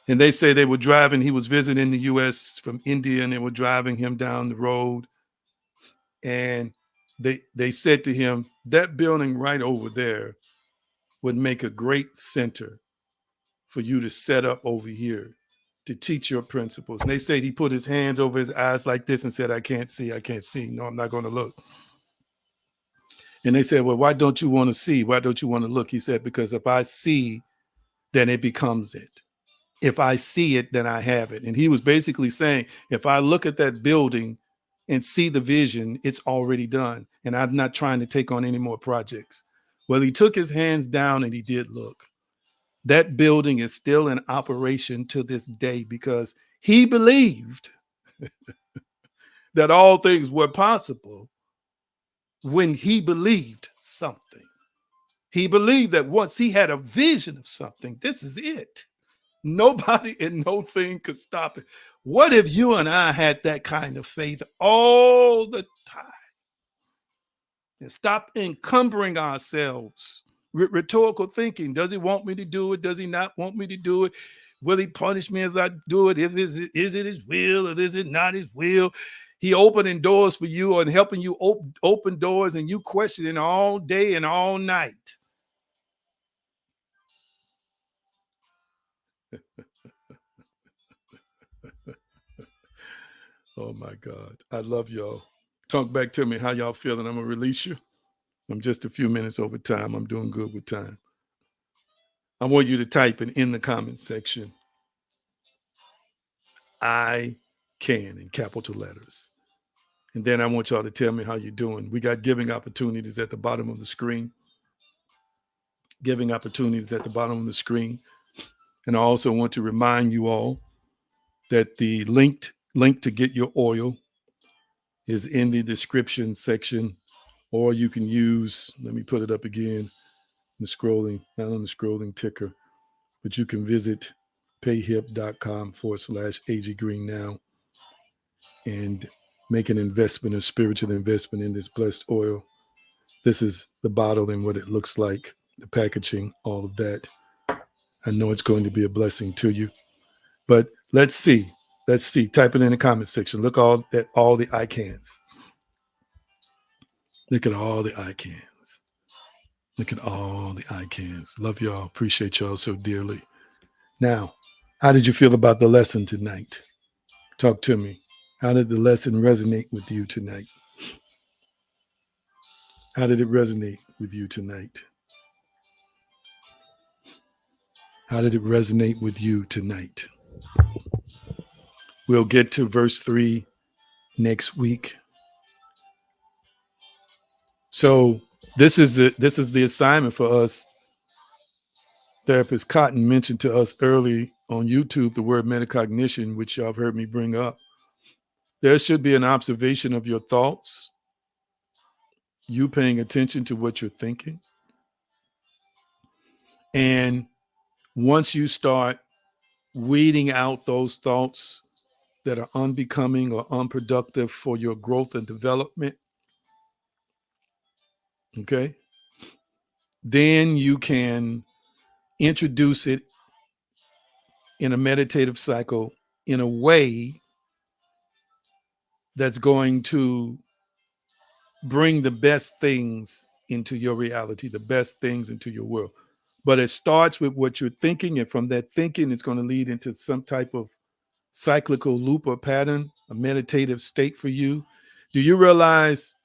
And they say they were driving, he was visiting the US from India, and they were driving him down the road. And they said to him, that building right over there would make a great center for you to set up over here to teach your principles. And they said he put his hands over his eyes like this and said, I can't see, I can't see. No, I'm not going to look. And they said, well, why don't you want to see? Why don't you want to look? He said, because if I see, then it becomes it. If I see it, then I have it. And he was basically saying, if I look at that building and see the vision, it's already done. And I'm not trying to take on any more projects. Well, he took his hands down and he did look. That building is still in operation to this day because he believed that all things were possible when he believed something. He believed that once he had a vision of something, this is it. Nobody and no thing could stop it. What if you and I had that kind of faith all the time and stop encumbering ourselves with rhetorical thinking? Does he want me to do it? Does he not want me to do it? Will he punish me as I do it? Is it his will or is it not his will? He opening doors for you and helping you open doors, and you questioning all day and all night. Oh my God. I love y'all. Talk back to me how y'all feeling. I'm going to release you. I'm just a few minutes over time. I'm doing good with time. I want you to type in the comment section, I can, in capital letters. And then I want y'all to tell me how you're doing. We got giving opportunities at the bottom of the screen. Giving opportunities at the bottom of the screen. And I also want to remind you all that the link to get your oil is in the description section, or you can use, let me put it up again, the scrolling, not on the scrolling ticker, but you can visit payhip.com/AG Green now and make an investment, a spiritual investment in this blessed oil. This is the bottle and what it looks like, the packaging, all of that. I know it's going to be a blessing to you. But let's see. Let's see. Type it in the comment section. Look at all the I cans. Look at all the I cans. Look at all the I cans. Love y'all. Appreciate y'all so dearly. Now, how did you feel about the lesson tonight? Talk to me. How did the lesson resonate with you tonight? How did it resonate with you tonight? How did it resonate with you tonight? We'll get to verse 3 next week. So this is the assignment for us. Therapist Cotton mentioned to us early on YouTube the word metacognition, which y'all have heard me bring up. There should be an observation of your thoughts, you paying attention to what you're thinking. And once you start weeding out those thoughts that are unbecoming or unproductive for your growth and development, okay, then you can introduce it in a meditative cycle in a way that's going to bring the best things into your reality, the best things into your world. But it starts with what you're thinking, and from that thinking, it's going to lead into some type of cyclical loop or pattern, a meditative state for you. Do you realize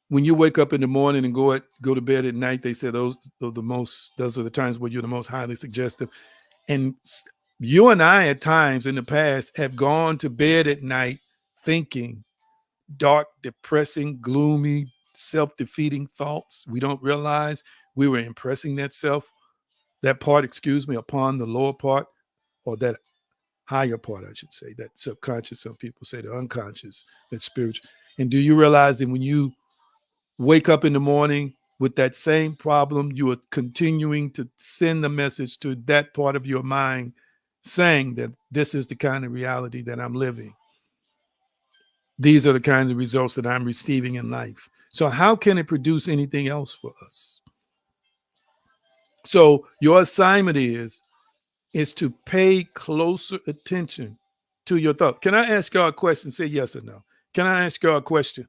when you wake up in the morning and go to bed at night, they say those are the times where you're the most highly suggestive. And you and I at times in the past have gone to bed at night thinking dark, depressing, gloomy, self-defeating thoughts. We don't realize we were impressing that part, upon the lower part, or that higher part, I should say, that subconscious, some people say the unconscious, that spiritual. And do you realize that when you wake up in the morning with that same problem, you are continuing to send the message to that part of your mind saying that this is the kind of reality that I'm living. These are the kinds of results that I'm receiving in life. So how can it produce anything else for us? So your assignment is to pay closer attention to your thoughts. Can I ask y'all a question? Say yes or no. Can I ask y'all a question?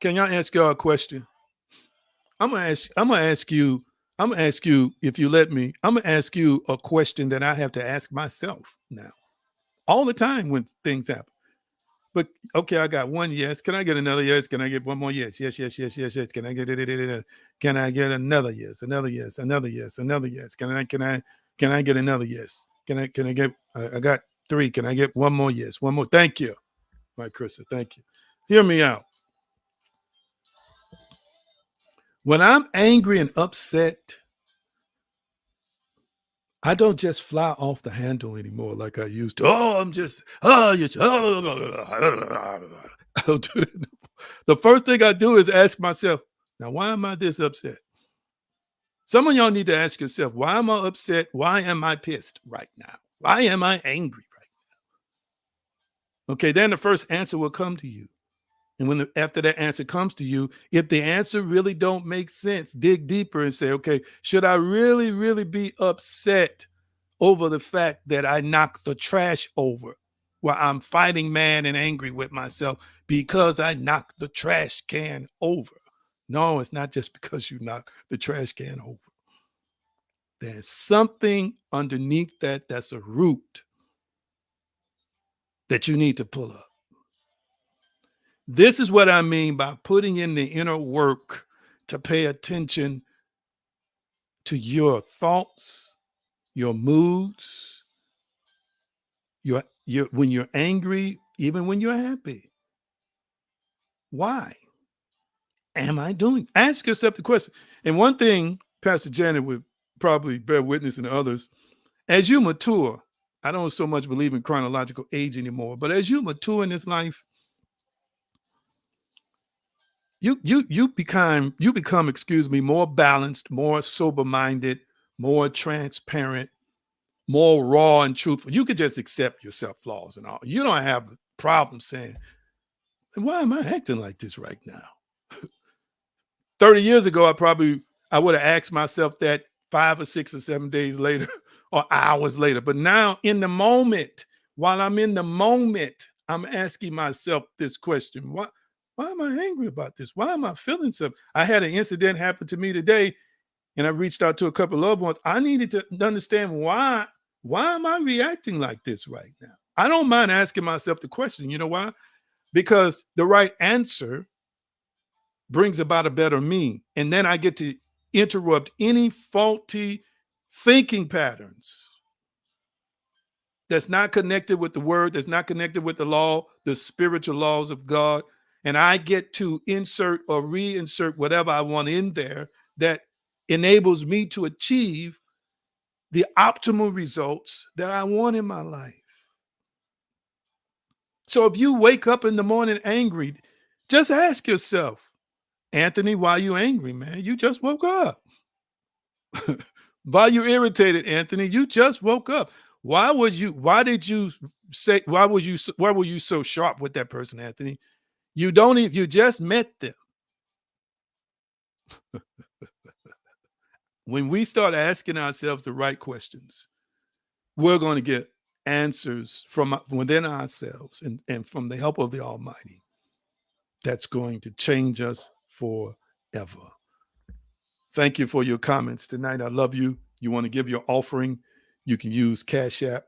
Can y'all ask y'all a question? I'm gonna ask you, if you let me, I'm gonna ask you a question that I have to ask myself now. All the time when things happen. But okay, I got one yes. Can I get another yes? Can I get one more yes? Yes, yes, yes, yes, yes. Can I get it? Can I get another yes? Another yes, another yes, another yes. Can I get another yes? Can I get I got three. Can I get one more yes? One more. Thank you, my Krista. Thank you. Hear me out. When I'm angry and upset, I don't just fly off the handle anymore like I used to. Oh, I'm just, oh, you, oh, I don't do that. The first thing I do is ask myself, now, why am I this upset? Some of y'all need to ask yourself, why am I upset? Why am I pissed right now? Why am I angry right now? Okay, then the first answer will come to you. And after that answer comes to you, if the answer really don't make sense, dig deeper and say, okay, should I really, really be upset over the fact that I knocked the trash over? Where I'm fighting mad and angry with myself because I knocked the trash can over. No, it's not just because you knocked the trash can over. There's something underneath that's a root that you need to pull up. This is what I mean by putting in the inner work to pay attention to your thoughts, your moods, your when you're angry, even when you're happy. Why am I doing? Ask yourself the question. And one thing Pastor Janet would probably bear witness, and others, as you mature, I don't so much believe in chronological age anymore, but as you mature in this life, you become, more balanced, more sober-minded, more transparent, more raw and truthful. You could just accept yourself flaws and all. You don't have a problem saying, why am I acting like this right now? 30 years ago, I would have asked myself that 5 or 6 or 7 days later or hours later. But now in the moment, while I'm in the moment, I'm asking myself this question. Why am I angry about this? Why am I feeling something? I had an incident happen to me today, and I reached out to a couple of loved ones. I needed to understand why am I reacting like this right now? I don't mind asking myself the question. You know why? Because the right answer brings about a better me. And then I get to interrupt any faulty thinking patterns that's not connected with the word, that's not connected with the law, the spiritual laws of God. And I get to insert or reinsert whatever I want in there that enables me to achieve the optimal results that I want in my life. So if you wake up in the morning angry, just ask yourself, Anthony, why you angry, man? You just woke up. Why you irritated, Anthony? You just woke up. Why did you say, why were you so sharp with that person, Anthony? You don't even, you just met them. When we start asking ourselves the right questions, we're going to get answers from within ourselves and from the help of the Almighty that's going to change us forever. Thank you for your comments tonight. I love you. You want to give your offering, you can use Cash App.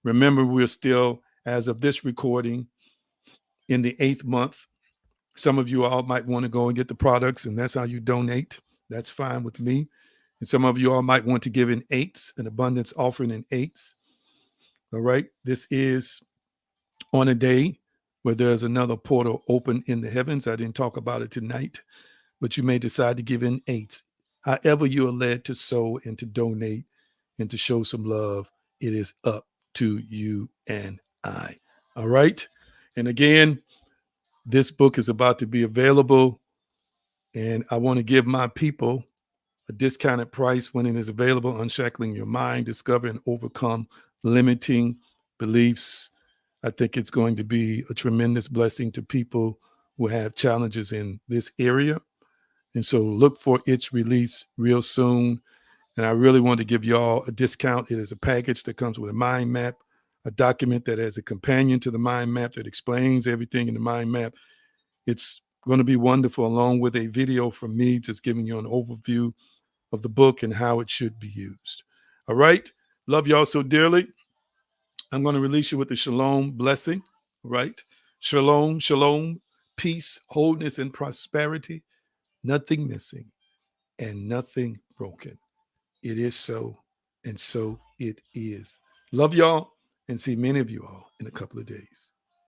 Remember, we're still, as of this recording, in the 8th month. Some of you all might want to go and get the products, and that's how you donate. That's fine with me. And some of you all might want to give in eights, an abundance offering in eights. All right. This is on a day where there's another portal open in the heavens. I didn't talk about it tonight, but you may decide to give in eights. However, you are led to sow and to donate and to show some love, it is up to you and I. All right. And again, this book is about to be available, and I want to give my people a discounted price when it is available. Unshackling Your Mind, Discover and Overcome Limiting Beliefs. I think it's going to be a tremendous blessing to people who have challenges in this area. And so look for its release real soon. And I really want to give y'all a discount. It is a package that comes with a mind map, a document that has a companion to the mind map that explains everything in the mind map. It's going to be wonderful, along with a video from me just giving you an overview of the book and how it should be used. All right. Love y'all so dearly. I'm going to release you with the shalom blessing. All right. Shalom, shalom, peace, wholeness, and prosperity. Nothing missing and nothing broken. It is so, and so it is. Love y'all, and see many of you all in a couple of days.